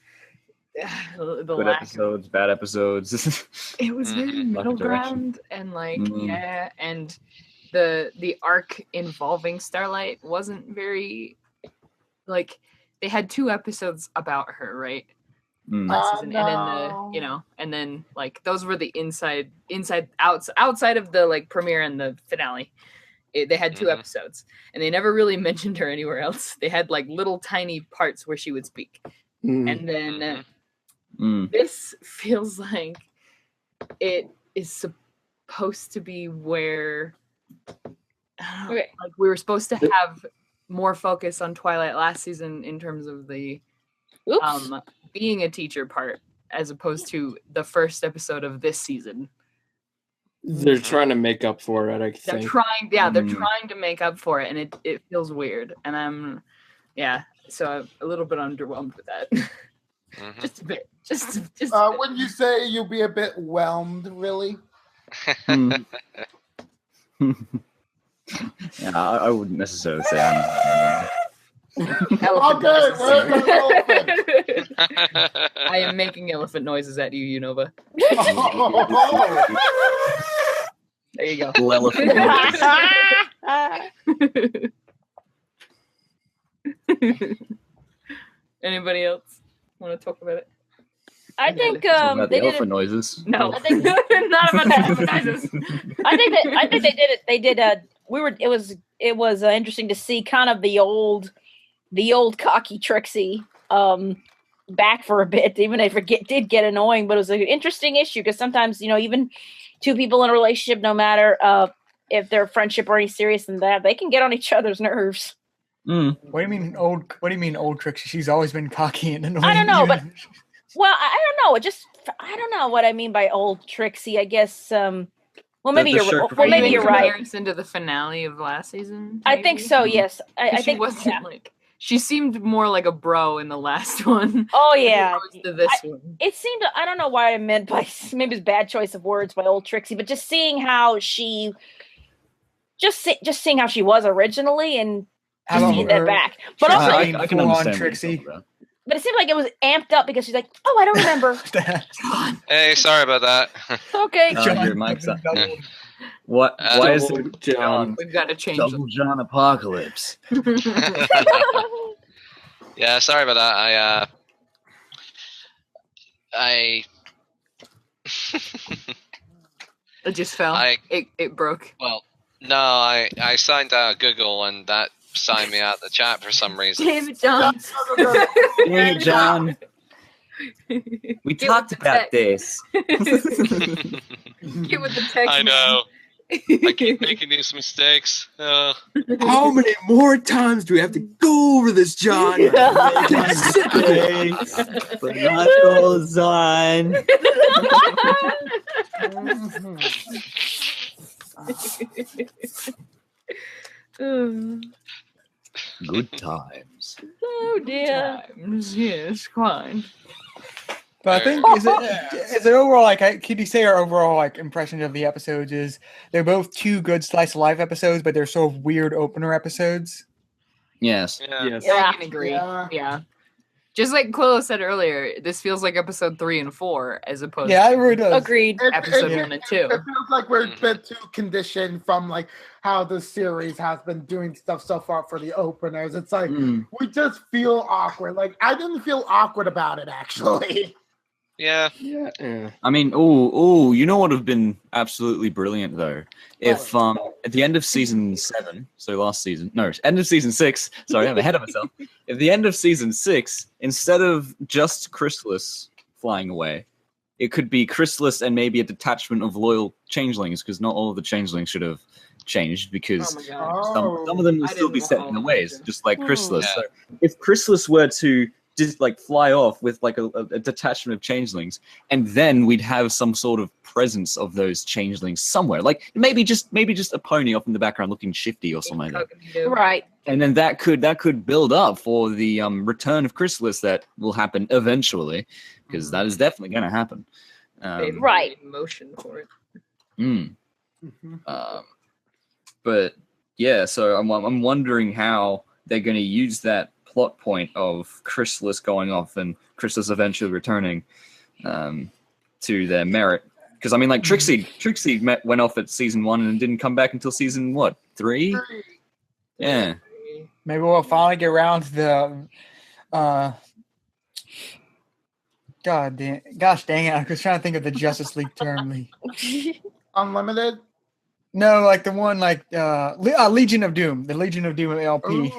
A: the
O: Good
A: lack.
O: episodes, bad episodes.
A: It was very
O: Lack
A: middle
O: of direction.
A: ground, and like and the arc involving Starlight wasn't very like. They had 2 episodes about her, right? Last season, and then and then like those were the outside of the like premiere and the finale. They had 2 episodes, and they never really mentioned her anywhere else. They had like little tiny parts where she would speak, and then this feels like it is supposed to be where like we were supposed to have more focus on Twilight last season in terms of the being a teacher part, as opposed to the first episode of this season.
C: They're trying to make up for it. I think
A: They're trying to make up for it, and it feels weird. And so I'm a little bit underwhelmed with that. Just a bit. Just
G: when you say you'll be a bit whelmed, really?
O: Yeah, I wouldn't necessarily say I'm.
A: I am making elephant noises at you, Unova. There you go.
O: Elephant
A: Anybody else want to talk about it?
F: I think
O: about
F: they
O: the
F: did
O: elephant
F: it.
O: noises.
F: No, I think
A: not about the elephant noises.
F: I think they did it. They did it was interesting to see kind of the old cocky Trixie back for a bit, even if it did get annoying, but it was an interesting issue because sometimes, even 2 people in a relationship, no matter if their friendship or any serious than that, they can get on each other's nerves.
B: What do you mean old Trixie? She's always been cocky and annoying.
F: I don't know, but well, I don't know. I don't know what I mean by old Trixie. I guess maybe you're right.
A: Comparison to the finale of last season.
F: I think so. Yes, I think
A: wasn't like she seemed more like a bro in the last one.
F: Oh yeah,
A: to this one.
F: It seemed. I don't know what I meant by maybe it's bad choice of words by old Trixie, but just seeing how she, just seeing how she was originally and just seeing that back. But also,
O: I can understand
B: Trixie.
F: But it seemed like it was amped up because she's like, "Oh, I don't remember."
E: Hey, sorry about that.
F: Okay.
O: Your mic's up. What? Why is it
C: John?
A: We've got to change.
O: Double John Apocalypse?
E: Yeah, sorry about that. I
A: It just fell. It broke.
E: Well, no, I signed out Google and that signed me out the chat for some reason.
A: Damn it, John.
O: Damn it, John. We talked about this.
A: Get with the text.
E: I know. I keep making these mistakes.
C: How many more times do we have to go over this, John?
O: But not goes on. Good times.
F: Oh dear.
A: Yes, quite.
B: But I think is it overall like could you say our overall like impression of the episodes is they're both 2 good slice of life episodes, but they're sort of weird opener episodes.
O: Yes.
E: Yeah.
A: I can agree. Yeah. Just like Quillo said earlier, this feels like episode 3 and 4 as opposed
B: Yeah, it
A: to
B: really does.
F: Agreed.
A: episode 1 and 2.
G: It feels like we're a bit too conditioned from like how the series has been doing stuff so far for the openers. It's like we just feel awkward. Like I didn't feel awkward about it actually.
E: Yeah.
O: I mean, you know what would have been absolutely brilliant though? If at the end of season 7, so last season, no, end of season 6, sorry, I'm ahead of myself. At the end of season 6, instead of just Chrysalis flying away, it could be Chrysalis and maybe a detachment of loyal changelings, because not all of the changelings should have changed, because some of them will still be set in their ways, just like Chrysalis.
E: Yeah.
O: So if Chrysalis were to just like fly off with like a detachment of changelings, and then we'd have some sort of presence of those changelings somewhere, like maybe just a pony off in the background looking shifty or something like that.
F: Right.
O: And then that could build up for the return of Chrysalis that will happen eventually, because that is definitely going to happen.
F: Right.
A: Motion for it.
O: But yeah, so I'm wondering how they're going to use that plot point of Chrysalis going off and Chrysalis eventually returning to their merit. Because I mean, like Trixie went off at season 1 and didn't come back until season 3? Yeah.
B: Maybe we'll finally get around to the gosh dang it! I was trying to think of the Justice League term.
G: Unlimited?
B: No, like the one like Legion of Doom. The Legion of Doom LP.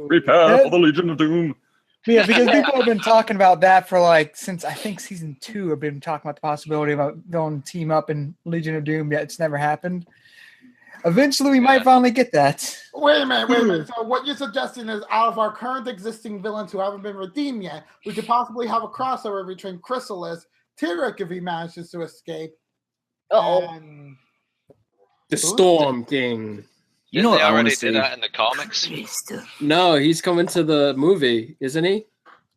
O: Prepare for the Legion of Doom.
B: Yeah, because people have been talking about that for like since I think season 2. Have been talking about the possibility of going team up in Legion of Doom. Yet it's never happened. Eventually, we might finally get that.
G: Wait a minute. So what you're suggesting is out of our current existing villains who haven't been redeemed yet, we could possibly have a crossover between Chrysalis, Tyrek if he manages to escape, and
C: the Storm King.
O: You know what I want to
E: already
O: see?
E: did that in the comics.
C: No, he's coming to the movie, isn't he?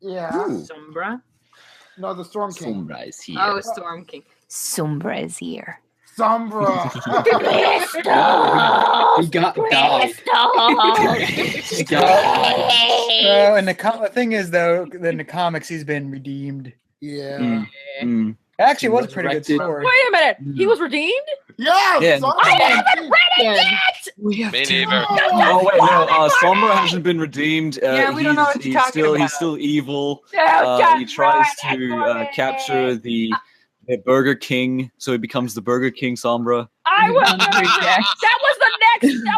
G: Yeah.
A: Sombra?
G: No, the Storm King.
O: Sombra is here.
A: Oh, Storm King. Sombra is here.
G: Sombra.
C: He got died.
B: And the thing is, though, in the comics, he's been redeemed.
G: Yeah.
B: Actually, it was a pretty good story.
F: Wait a minute. He was redeemed?
G: Yeah.
F: I haven't read it yet.
E: Me neither.
O: Oh wait, no. Sombra hasn't been redeemed.
A: We don't know what you're talking about.
O: He's still evil.
F: Oh,
O: he tries to capture the Burger King, so he becomes the Burger King Sombra.
F: That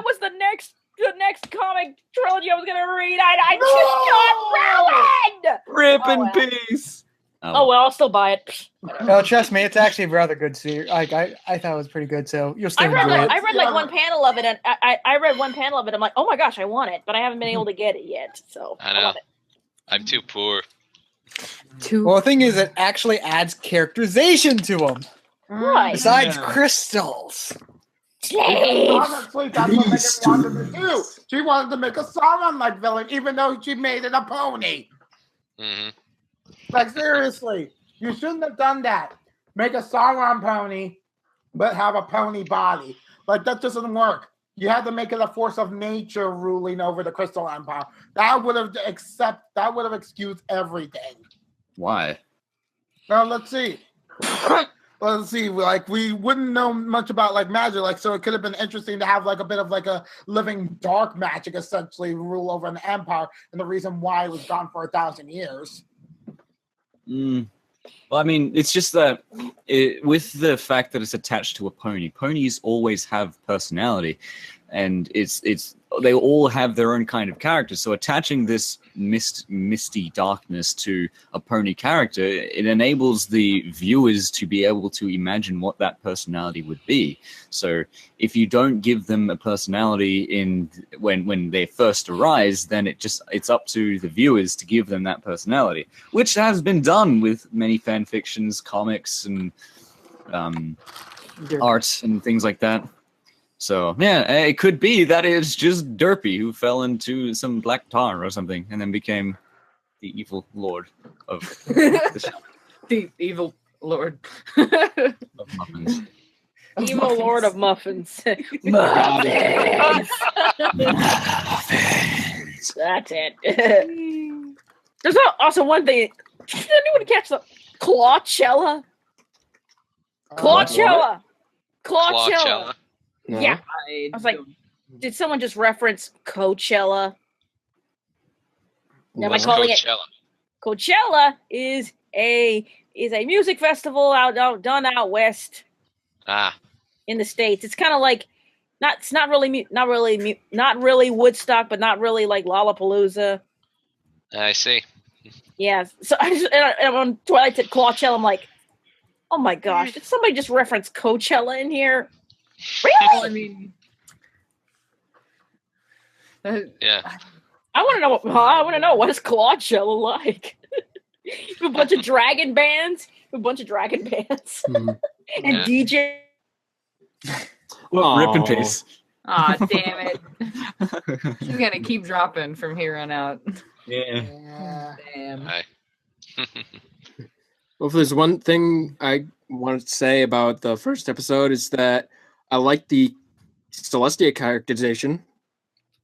F: was the next comic trilogy I was gonna read. I just got ruined.
O: Rip in peace.
F: Oh well, I'll still buy it.
B: No, trust me, it's actually a rather good series. I thought it was pretty good, so you'll still enjoy it.
F: I read like one panel of it, and I read one panel of it. I'm like, oh my gosh, I want it, but I haven't been able to get it yet. So
E: I know. I'm too poor.
B: Well, the thing is, it actually adds characterization to them.
F: Right.
B: Besides crystals.
G: Honestly, that's what Megan wanted to do. She wanted to make a Sauron-like villain, even though she made it a pony.
E: Mm-hmm.
G: Like, seriously, you shouldn't have done that. Make a Sauron pony, but have a pony body. Like, that doesn't work. You had to make it a force of nature ruling over the Crystal Empire. That would have excused everything.
O: Why?
G: Now, let's see. Like, we wouldn't know much about like magic, like, so it could have been interesting to have like a bit of like a living dark magic essentially rule over an empire, and the reason why it was gone for 1,000 years.
O: Well, I mean, it's just that with the fact that it's attached to a pony, ponies always have personality, and they all have their own kind of character. So attaching this misty darkness to a pony character, it enables the viewers to be able to imagine what that personality would be. So if you don't give them a personality when they first arise, then it's up to the viewers to give them that personality, which has been done with many fan fictions, comics, and art and things like that. So, yeah, it could be that it's just Derpy who fell into some black tar or something and then became the evil lord of
A: the evil lord
O: of muffins.
F: Evil lord of muffins.
O: Muffins.
F: That's it. There's also one thing. Did anyone catch the Clawcella? Clawcella.
E: Clawcella.
C: No?
F: Yeah. I was like, did someone just reference Coachella? Now, am I
E: What's
F: calling
E: Coachella?
F: it? Coachella is a music festival done out west. In the States. It's kind of like it's not really Woodstock, but not really like Lollapalooza.
E: I see.
F: Yeah. So and when Twilight said Coachella, I'm like, oh my gosh, did somebody just reference Coachella in here? Really?
A: Well, I mean,
E: Yeah.
F: I want to know what is Coachella like? A bunch of dragon bands, and DJ.
O: Well, rip in peace.
A: Aw, damn it. She's gonna keep dropping from here on out.
O: Yeah.
A: Damn.
C: Well, if there's one thing I wanted to say about the first episode is that I like the Celestia characterization.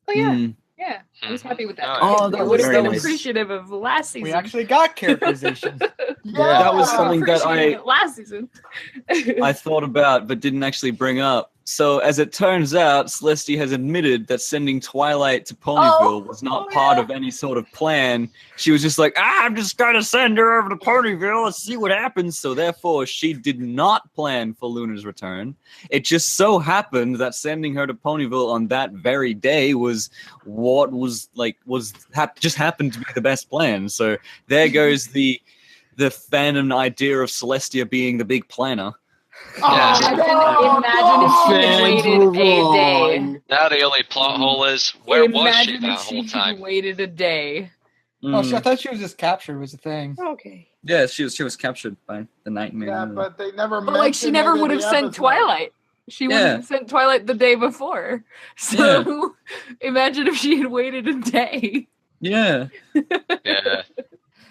A: Oh yeah. Yeah. I was happy with that.
O: Oh, that
A: I would
O: was
A: have been
O: very nice.
A: appreciative of last season.
B: We actually got characterization.
O: That was something that
A: Appreciated it last season.
O: I thought about but didn't actually bring up. So, as it turns out, Celestia has admitted that sending Twilight to Ponyville was not part of any sort of plan. She was just like, I'm just going to send her over to Ponyville and see what happens. So, therefore, she did not plan for Luna's return. It just so happened that sending her to Ponyville on that very day was what just happened to be the best plan. So, there goes the fandom idea of Celestia being the big planner.
A: Imagine if she had waited a day.
E: Now the only plot hole is, where was she that whole time?
A: Waited a day.
B: Oh, I thought she was just captured. Was the thing?
F: Okay.
O: Yeah, she was captured by the Nightmare.
G: Yeah, but they never.
A: But like, she never would have sent Twilight. She would have sent Twilight the day before. So imagine if she had waited a day.
O: Yeah.
E: Yeah.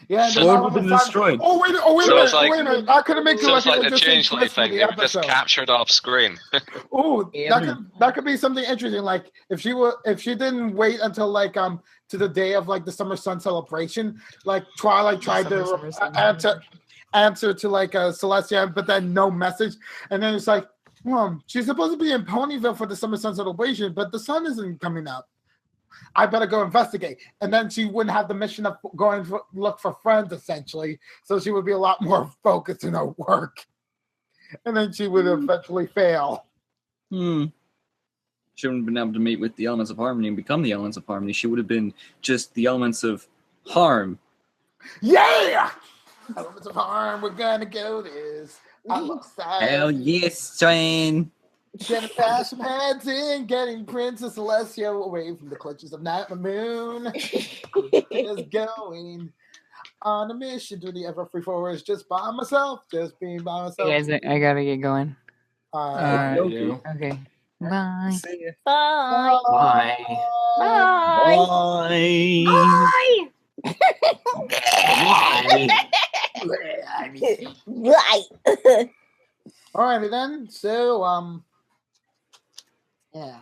G: Yeah,
E: So-
G: the
O: World
G: all of
O: would
G: a
O: have been
G: sudden-
O: destroyed.
G: Oh wait a
E: So it's
G: minute! I could have made
E: So it's like the
G: just
E: changeling
G: twist
E: thing.
G: the
E: They were just
G: episode.
E: captured off screen.
G: Ooh,
A: Yeah.
G: that could be something interesting. Like if she didn't wait until like to the day of like the Summer Sun celebration, like Twilight tried
A: Summer Sun.
G: answer to like Celestia, but then no message, and then it's like, she's supposed to be in Ponyville for the Summer Sun celebration, but the sun isn't coming up. I better go investigate. And then she wouldn't have the mission of going to look for friends, essentially. So she would be a lot more focused in her work. And then she would eventually fail.
O: She wouldn't have been able to meet with the elements of harmony and become the elements of harmony. She would have been just the elements of harm.
G: Yeah! Elements of harm, we're gonna go this. I'm excited.
O: Hell yes, Jane.
G: Getting past some heads in, getting Princess Celestia away from the clutches of Night and Moon. Is going on a mission to the ever free forest just by myself, just being by myself.
A: Hey guys, I gotta get going.
B: Okay.
A: Bye.
B: See ya.
F: Bye.
A: Bye.
F: Bye.
O: Bye.
F: Right.
G: Alrighty then. So yeah.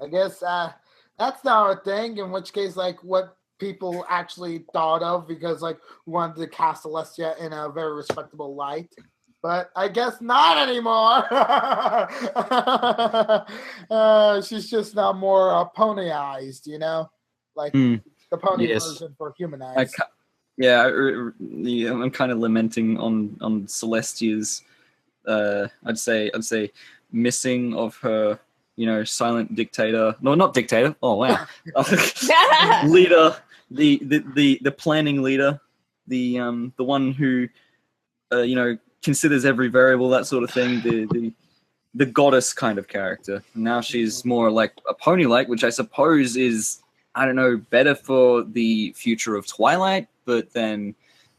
G: I guess that's not our thing, in which case like what people actually thought of, because like we wanted to cast Celestia in a very respectable light. But I guess not anymore. She's just now more ponyized, you know? Like the pony version for humanized.
O: I'm kind of lamenting on Celestia's I'd say missing of her, silent dictator. No, not dictator. Oh wow. Leader, the planning leader, the one who considers every variable, that sort of thing, the goddess kind of character. Now she's more like a pony-like, which I suppose is, I don't know, better for the future of Twilight, but then,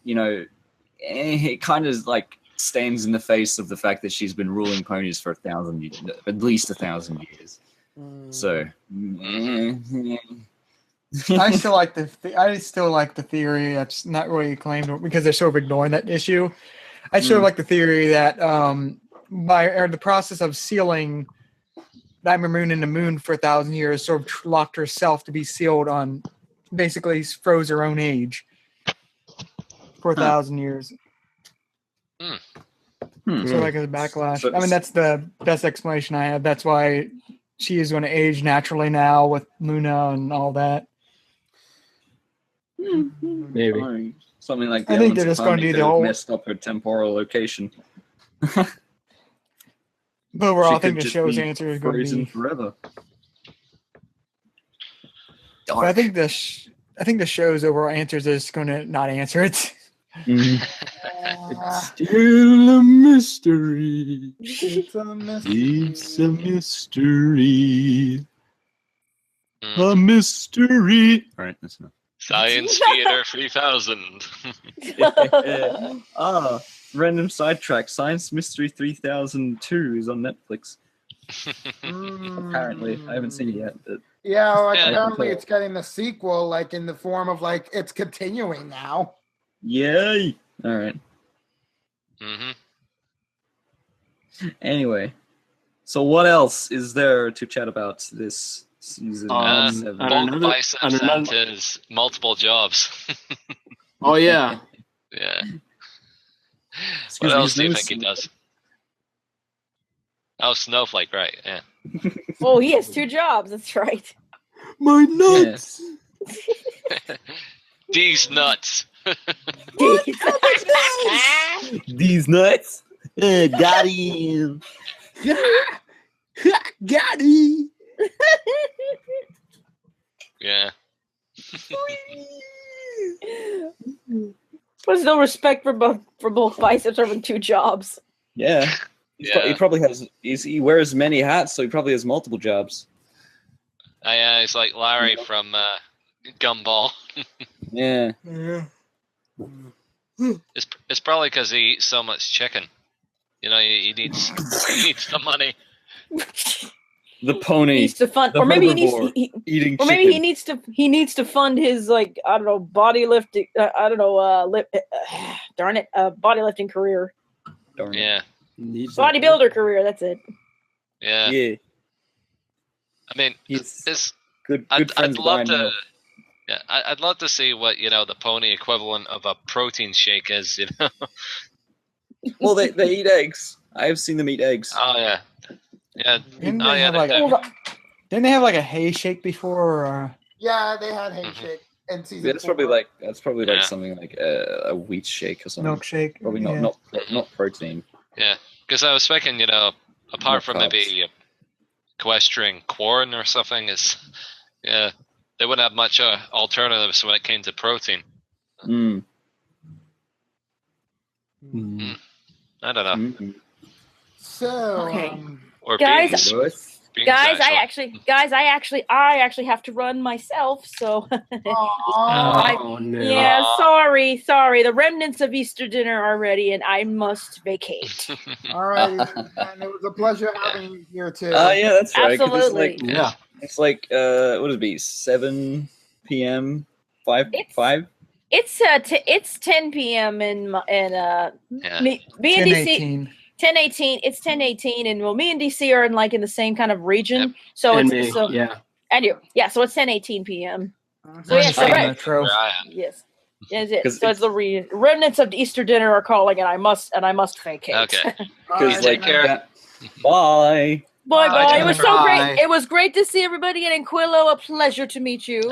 O: it kind of like stands in the face of the fact that she's been ruling ponies for 1,000 years, at least 1,000 years. So,
B: I still like the theory that's not really claimed because they're sort of ignoring that issue. I sort of like the theory that by the process of sealing Nightmare Moon in the moon for 1,000 years, sort of locked herself to be sealed on basically froze her own age for 1,000 years.
E: Hmm.
B: So like as a backlash.
O: So-
B: I mean, that's the best explanation I have. That's why she is going to age naturally now with Luna and all that.
C: Maybe.
O: Sorry. Something like
B: I think they're just gonna do the whole-
O: messed up her temporal location.
B: But overall,
O: She
B: I think
O: could
B: the
O: just
B: show's
O: be
B: answer is going to
O: frozen
B: be.
O: forever.
B: But I think the show's overall answer is just going to not answer it.
C: It's still a mystery.
G: It's a mystery.
C: It's a mystery.
E: Mm.
C: A mystery.
O: All right, that's enough.
E: Science Theater 3000.
O: Random sidetrack. Science Mystery 3002 is on Netflix. Apparently, I haven't seen it yet. But
G: Yeah, well,
E: Yeah.
G: apparently it's getting a sequel, like in the form of like it's continuing now.
O: yay! All right.
E: Hmm.
O: Anyway, so what else is there to chat about this season? seven?
C: I don't
E: Both
C: know that-
E: biceps
C: I don't know-
E: and his multiple jobs.
C: Oh yeah.
E: Yeah.
O: Excuse
E: What
O: me,
E: else
O: his
E: do you
O: name
E: think he
O: is-
E: does? Oh, Snowflake, right? Yeah.
F: Oh, he has 2 jobs. That's right.
C: My nuts.
E: These nuts.
O: These nuts. Got him.
B: Got it.
E: Yeah.
F: There's no respect for both biceps having 2 jobs.
O: Yeah. He probably has. He wears many hats, so he probably has multiple jobs.
E: Yeah, he's like Larry from Gumball.
O: Yeah.
B: Yeah.
E: It's probably because he eats so much chicken. You know, he needs the money.
O: The pony.
F: He needs to fund,
O: the
F: or maybe
O: herbivore eating
F: or maybe
O: chicken.
F: he needs to fund his, like, I don't know, body lifting. I don't know. Darn it, body lifting career,
O: Darn it.
E: Yeah,
F: bodybuilder career. That's it.
E: yeah.
O: Yeah.
E: I mean,
O: He's
E: it's.
O: good.
E: I'd
O: friends of
E: love
O: mine
E: to.
O: now.
E: Yeah, I'd love to see what the pony equivalent of a protein shake is. You know.
O: Well, they eat eggs. I have seen them eat eggs.
E: Oh yeah. Yeah.
B: Didn't
E: Oh
B: they
E: yeah.
B: have like didn't they have like a hay shake before? Or,
G: Yeah, they had handshake in season.
O: That's probably
G: 4.
O: like
E: Yeah.
O: something like a wheat shake or something.
B: milkshake?
O: Probably
B: yeah.
O: not protein.
E: Yeah, because I was thinking, apart
O: Not
E: from
O: carbs.
E: maybe equestrian corn or something, they wouldn't have much alternatives when it came to protein.
O: Mm.
E: I don't know.
O: Mm.
G: So,
F: Okay.
E: Or
F: Guys,
E: beans. Beans,
F: Guys, I actually have to run myself. So,
C: Oh no.
F: yeah, sorry. The remnants of Easter dinner are ready, and I must vacate.
G: all right, and it was a pleasure having you here too.
O: Yeah, that's right. 'cause
F: Absolutely.
O: It's like,
C: Yeah.
O: it's like what would it be? 7 p.m. 5.
F: It's 10 p.m. in
E: Yeah.
F: me and DC.
B: 10:18.
F: 10:18. It's 10:18, and me and DC are in the same kind of region.
E: Yep.
F: So
C: And
F: it's
C: me,
F: so
C: yeah.
F: and you, yeah. So it's 10:18 p.m. So yeah, so
B: Same
F: right,
B: metro.
E: Where I am.
F: yes, yes, it.
O: 'Cause
F: So it's the remnants of Easter dinner are calling, and I must vacate.
E: Okay.
G: All
O: Because
G: right,
E: take
O: like
E: care.
O: that. Bye.
F: Bye bye. It was so
B: Bye.
F: great. It was great to see everybody, and Quillo, a pleasure to meet you.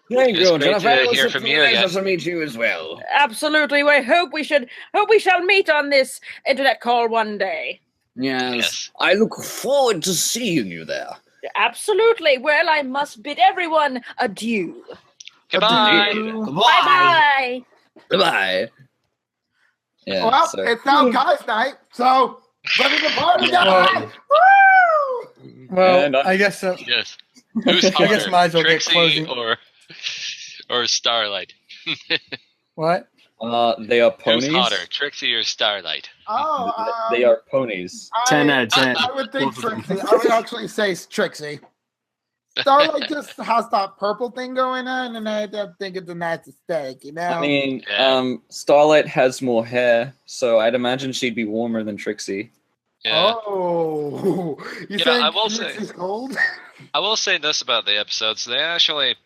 O: Thank
E: It's
O: you,
E: great
O: Jennifer.
E: to
O: It
E: hear
O: was a
E: from you again.
O: pleasure to meet you as well.
F: Absolutely. I hope we shall meet on this internet call one day.
O: Yes. I look forward to seeing you there.
F: Absolutely. Well, I must bid everyone adieu.
E: Goodbye.
F: Bye bye.
O: Goodbye. Yeah.
G: Well,
O: so-
G: it's now guys' night, so ready to party, guys! Woo!
B: Well,
O: And
B: I guess so.
E: Yes. Who's
B: I guess
E: hotter,
B: might as well get
E: Trixie
B: closing.
E: or Starlight?
B: What?
O: they are ponies.
E: Who's hotter, Trixie or Starlight?
G: Oh,
O: They are ponies.
C: 10 out of 10.
G: I would think
C: Both of them.
G: Trixie. I would actually say Trixie. Starlight just has that purple thing going on, and I don't think it's a nice aesthetic, you know?
O: I mean, Starlight has more hair, so I'd imagine she'd be warmer than Trixie.
E: Yeah.
G: Oh, you
E: know,
G: think
E: I will say-
G: Trixie's cold?
E: I will say this about the episodes: they actually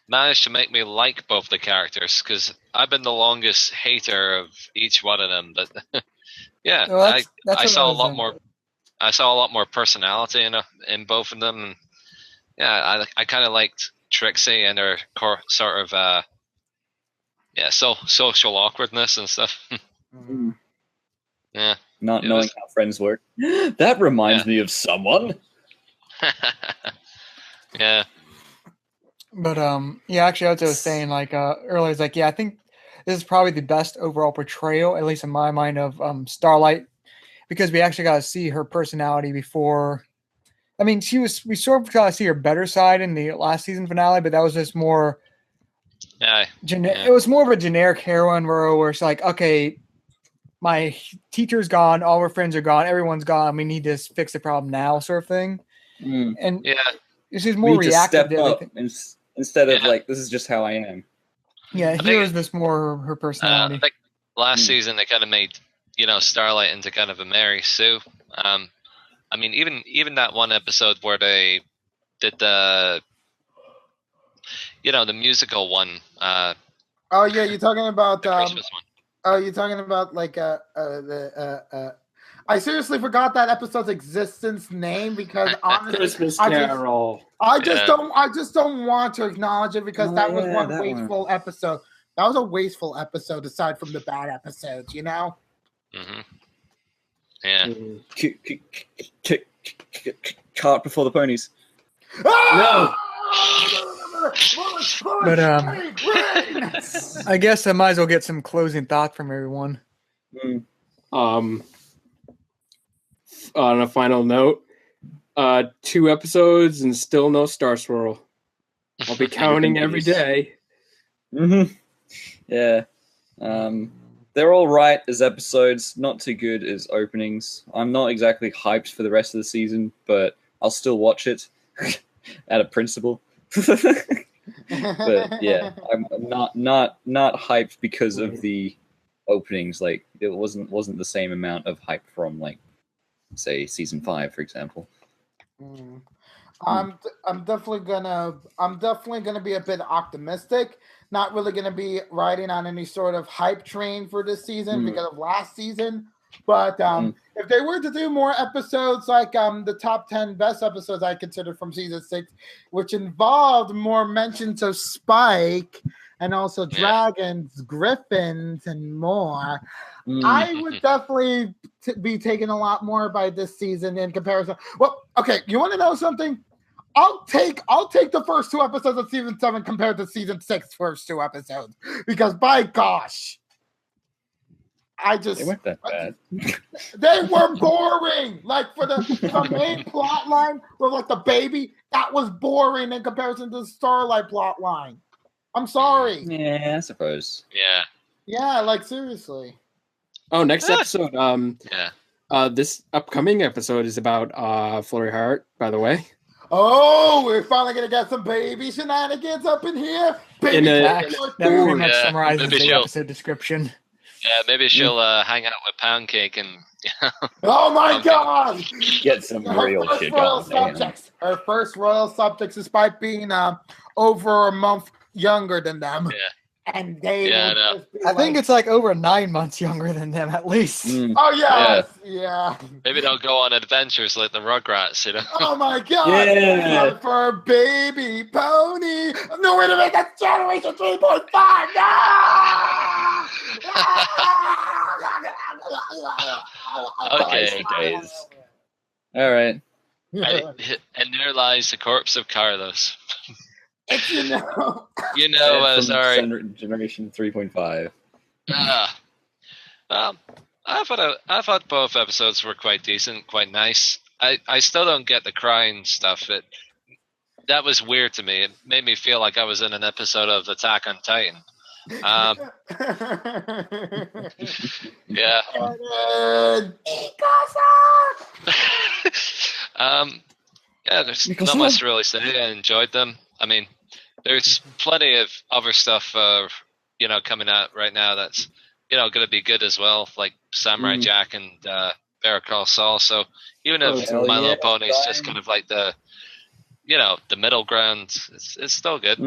E: managed to make me like both the characters, because I've been the longest hater of each one of them. But yeah,
B: Well, that's
E: I
B: what
E: saw a
B: was,
E: lot more. I saw a lot more personality in both of them. And yeah, I kind of liked Trixie and her sort of social awkwardness and stuff. Yeah,
D: not knowing how friends work. That reminds me of someone.
E: Yeah.
B: But yeah, actually, as I was saying, like earlier, it's like, yeah, I think this is probably the best overall portrayal, at least in my mind, of Starlight, because we actually got to see her personality before. I mean, we sort of got to see her better side in the last season finale, but that was just more. It was more of a generic heroine role where it's like, okay, my teacher's gone, all her friends are gone, everyone's gone. We need to fix the problem now, sort of thing. And
E: yeah,
B: this is more reactive to everything.
D: Instead of like, this is just how I am.
B: Yeah, here is this more her personality.
E: I think last season they kind of made Starlight into kind of a Mary Sue. I mean, even that one episode where they did the the musical one.
G: Oh yeah, you're talking about
E: the Christmas one.
G: Oh, you're talking about like I seriously forgot that episode's existence name because honestly,
C: Christmas Carol.
G: I just don't want to acknowledge it because that was one wasteful episode. That was a wasteful episode aside from the bad episodes, you know?
E: Mm-hmm. Yeah.
D: Cart before the ponies.
G: No.
B: But I guess I might as well get some closing thought from everyone.
C: On a final note, 2 episodes and still no Star Swirl. I'll be counting every day.
D: Mm-hmm. Yeah. They're all right as episodes, not too good as openings. I'm not exactly hyped for the rest of the season, but I'll still watch it out of principle. But yeah, I'm not hyped because of the openings. Like it wasn't the same amount of hype from like say season 5, for example.
G: I'm definitely gonna be a bit optimistic. Not really gonna be riding on any sort of hype train for this season because of last season. But if they were to do more episodes like the top 10 best episodes I considered from season 6, which involved more mentions of Spike and also dragons, griffins, and more, I would definitely be taken a lot more by this season in comparison. Well, okay, you want to know something? I'll take the first 2 episodes of season 7 compared to season 6 first 2 episodes because by gosh.
D: They weren't that bad.
G: They were boring. Like for the main plot line with like the baby, that was boring in comparison to the Starlight plot line. I'm sorry.
D: Yeah, I suppose.
E: Yeah.
G: Yeah, like seriously.
C: Oh, next episode. This upcoming episode is about Flurry Heart, by the way.
G: Oh, we're finally gonna get some baby shenanigans up in here. Baby,
B: that pretty much summarizes the episode description.
E: Yeah, maybe she'll hang out with Poundcake and.
G: Oh my God!
D: Get some real shit going.
G: Her first royal subjects, despite being over a month younger than them.
E: Yeah.
G: And they
B: I think it's like over 9 months younger than them at least.
G: Oh yeah.
E: Maybe they'll go on adventures like the Rugrats,
G: Oh my God!
D: Yeah.
G: For baby pony. No way to make that generation 3.5.
E: Okay.
D: All right.
E: And there lies the corpse of Carlos.
G: It's,
E: sorry.
D: Generation 3.5.
E: I thought both episodes were quite decent, quite nice. I still don't get the crying stuff. That was weird to me. It made me feel like I was in an episode of Attack on Titan. Yeah. Yeah, there's not much to really say. I enjoyed them. I mean, there's plenty of other stuff, coming out right now that's, going to be good as well, like Samurai Jack and Better Call Saul. So even if My Little Pony is just kind of like the middle ground, it's still good.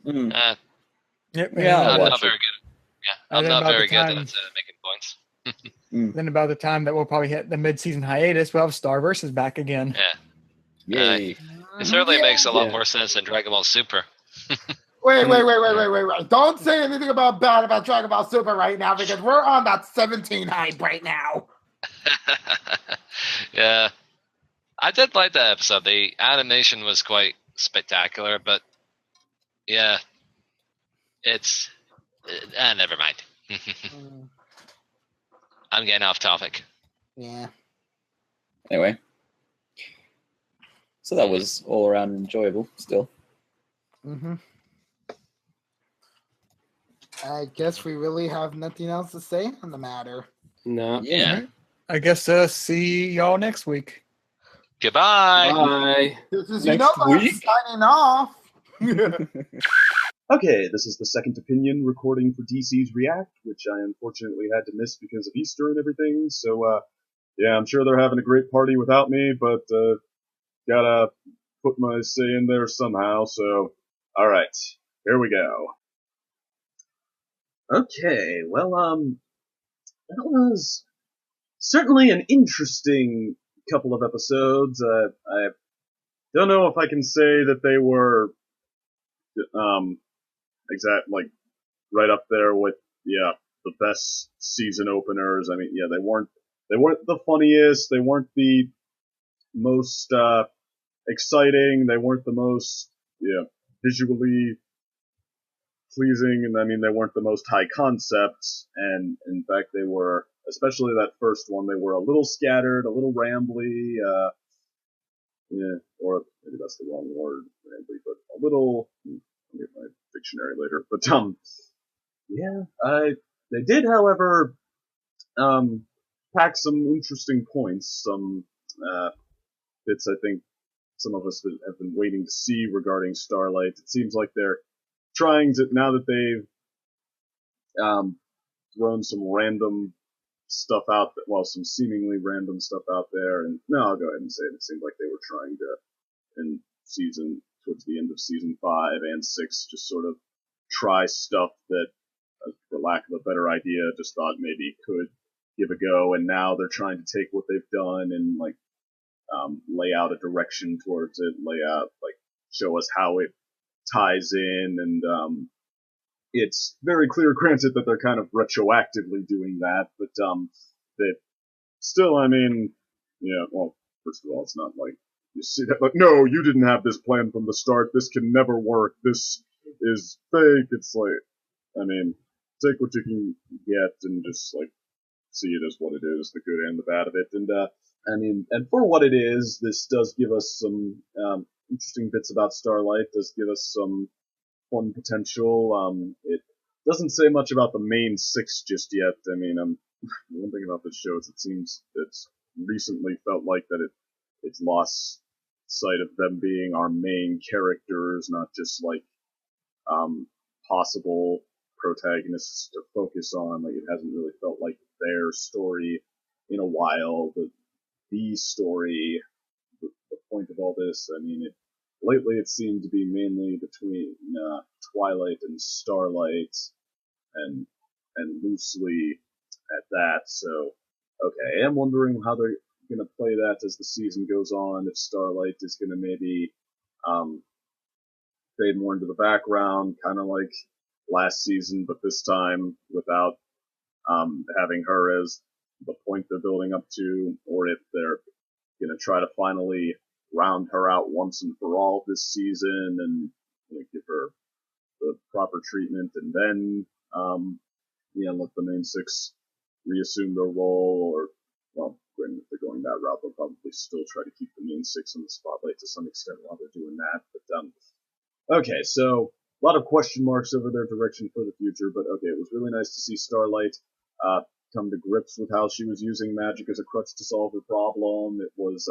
E: Uh,
B: Yep,
D: Yeah, I'll
E: I'm
D: watch
E: not very
D: it.
E: good. Yeah,
B: I
E: I'm
B: think
E: not
B: about the
E: very good at
B: time-
E: making points.
B: Then about the time that we'll probably hit the mid-season hiatus, we'll have Star versus back again.
E: Yeah.
D: Yay.
E: It certainly makes a lot
C: Yeah.
E: more sense than Dragon Ball Super.
G: Wait. Don't say anything bad about Dragon Ball Super right now because we're on that 17 hype right now.
E: Yeah. I did like that episode. The animation was quite spectacular, but yeah, it's never mind. I'm getting off topic.
G: Yeah.
D: Anyway, so that was all around enjoyable. Still,
G: Mm-hmm. I guess we really have nothing else to say on the matter.
C: No.
E: Yeah.
B: I guess see y'all next week.
E: Goodbye.
C: Bye.
G: This is
D: Next
G: Unova
D: week?
G: signing off.
H: Okay, this is the second opinion recording for DC's React, which I unfortunately had to miss because of Easter and everything. So, yeah, I'm sure they're having a great party without me, but gotta put my say in there somehow. So, all right, here we go. Okay, well, that was certainly an interesting couple of episodes. I don't know if I can say that they were like right up there with the best season openers. I mean, yeah, they weren't the funniest, they weren't the most exciting, they weren't the most visually pleasing, and I mean they weren't the most high concept, and in fact they were, especially that first one, they were a little scattered, a little rambly, or maybe that's the wrong word, rambly, but a little, I'll get my dictionary later, but they did, however, pack some interesting points, some bits I think some of us have been waiting to see regarding Starlight. It seems like they're trying to, now that they've thrown some random stuff out, some seemingly random stuff out there, and no, I'll go ahead and say it seemed like they were trying to, in towards the end of season 5 and 6, just sort of try stuff that, for lack of a better idea, just thought maybe could give a go, and now they're trying to take what they've done and lay out a direction towards it, show us how it ties in, and it's very clear, granted, that they're kind of retroactively doing that, but that still, I mean, first of all, it's not like you see that, no, you didn't have this plan from the start, this can never work, this is fake. It's like, I mean, take what you can get and just see it as what it is, the good and the bad of it. And I mean, and for what it is, this does give us some interesting bits about Starlight, does give us some fun potential. It doesn't say much about the main 6 just yet. I mean, one thing about this show is it seems it's recently felt like that it's lost sight of them being our main characters, not just possible protagonists to focus on. It hasn't really felt like their story in a while. The story, the point of all this, I mean, lately it seemed to be mainly between Twilight and Starlight, and loosely at that. So, okay, I am wondering how they're going to play that as the season goes on, if Starlight is going to maybe fade more into the background, kind of like last season, but this time without having her as the point they're building up to, or if they're going to try to finally round her out once and for all this season and give her the proper treatment, and then let the main 6 reassume their role, or, well, granted, if they're going that route, they'll probably still try to keep the main 6 in the spotlight to some extent while they're doing that. But okay, so a lot of question marks over their direction for the future, but okay, it was really nice to see Starlight come to grips with how she was using magic as a crutch to solve her problem. It was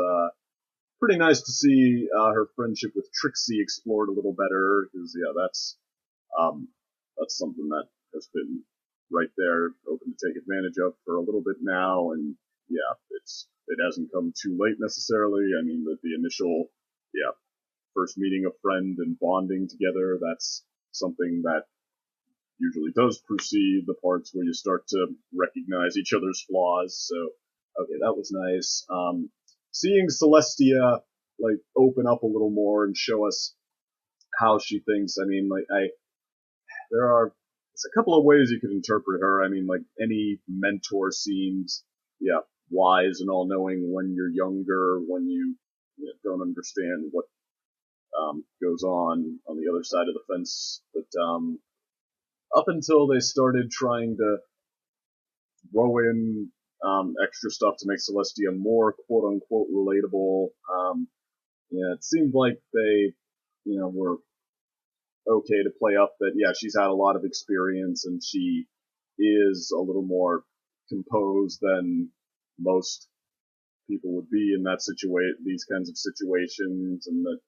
H: pretty nice to see her friendship with Trixie explored a little better, because that's something that has been right there, open to take advantage of for a little bit now, and it hasn't come too late necessarily. I mean, the initial first meeting a friend and bonding together, that's something that usually does precede the parts where you start to recognize each other's flaws. So, okay, that was nice. Seeing Celestia like open up a little more and show us how she thinks. I mean, like it's a couple of ways you could interpret her. I mean, like any mentor seems, wise and all-knowing when you're younger, when you don't understand what goes on the other side of the fence. But up until they started trying to throw in extra stuff to make Celestia more quote-unquote relatable, it seemed like they, were okay to play up that, she's had a lot of experience and she is a little more composed than most people would be in these kinds of situations, and that,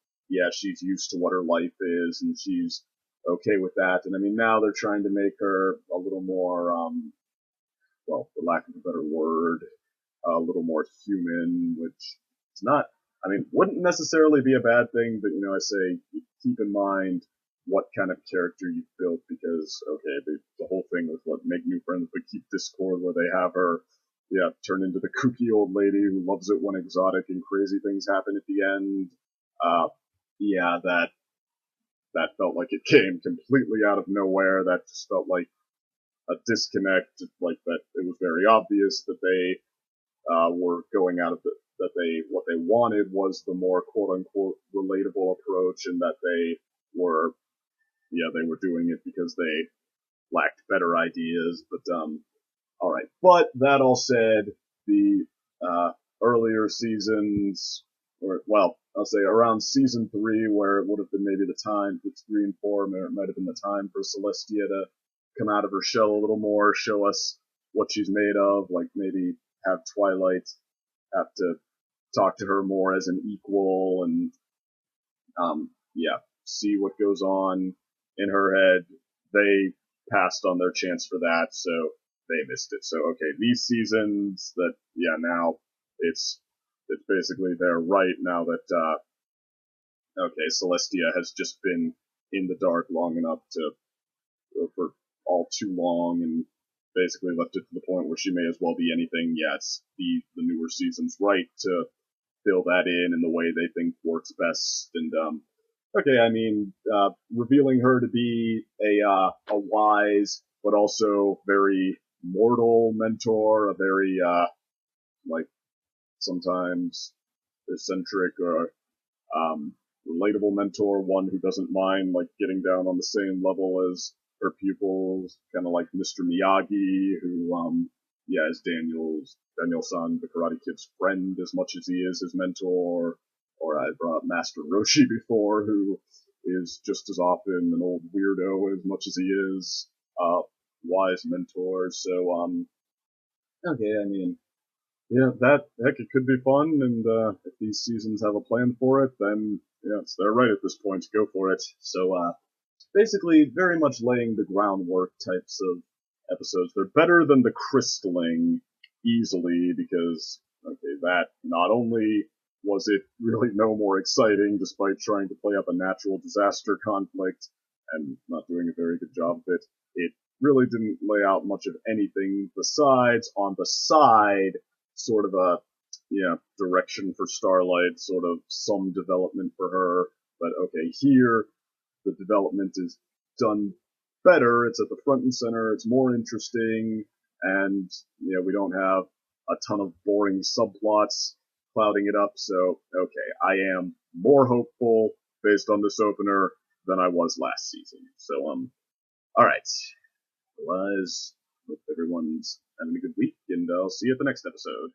H: she's used to what her life is and she's okay with that. And I mean, now they're trying to make her a little more, for lack of a better word, a little more human, which is not, wouldn't necessarily be a bad thing, but, I say keep in mind what kind of character you've built, because, okay, the whole thing with make new friends but keep discord, where they have her, turn into the kooky old lady who loves it when exotic and crazy things happen at the end. That felt like it came completely out of nowhere. That just felt like a disconnect, like that it was very obvious that they were going out of what they wanted was the more quote-unquote relatable approach, and that they were doing it because they lacked better ideas. But all right. But that all said, the earlier seasons, I'll say around season 3, where it would have been maybe the time for 3 and 4, it might have been the time for Celestia to come out of her shell a little more, show us what she's made of, like maybe have Twilight have to talk to her more as an equal, and see what goes on in her head. They passed on their chance for that, so they missed it. So, okay, these seasons that, now it's basically they're right now that, Celestia has just been in the dark long enough for all too long, and basically left it to the point where she may as well be anything. It's the newer seasons right to fill that in the way they think works best. And, revealing her to be a wise, but also very mortal mentor, a very, sometimes eccentric or, relatable mentor, one who doesn't mind, getting down on the same level as her pupils, kind of like Mr. Miyagi, who, is Daniel-san, the Karate Kid's friend, as much as he is his mentor. Or I brought up Master Roshi before, who is just as often an old weirdo as much as he is wise mentor. So, it could be fun, and if these seasons have a plan for it, then they're right at this point. Go for it. So, basically, very much laying the groundwork types of episodes. They're better than the crystalling easily, because that not only was it really no more exciting, despite trying to play up a natural disaster conflict and not doing a very good job of it, it really didn't lay out much of anything besides, on the side, sort of a direction for Starlight, sort of some development for her. But here the development is done better. It's at the front and center. It's more interesting, and we don't have a ton of boring subplots clouding it up. So I am more hopeful based on this opener than I was last season. So all right. Otherwise, hope everyone's having a good week, and I'll see you at the next episode.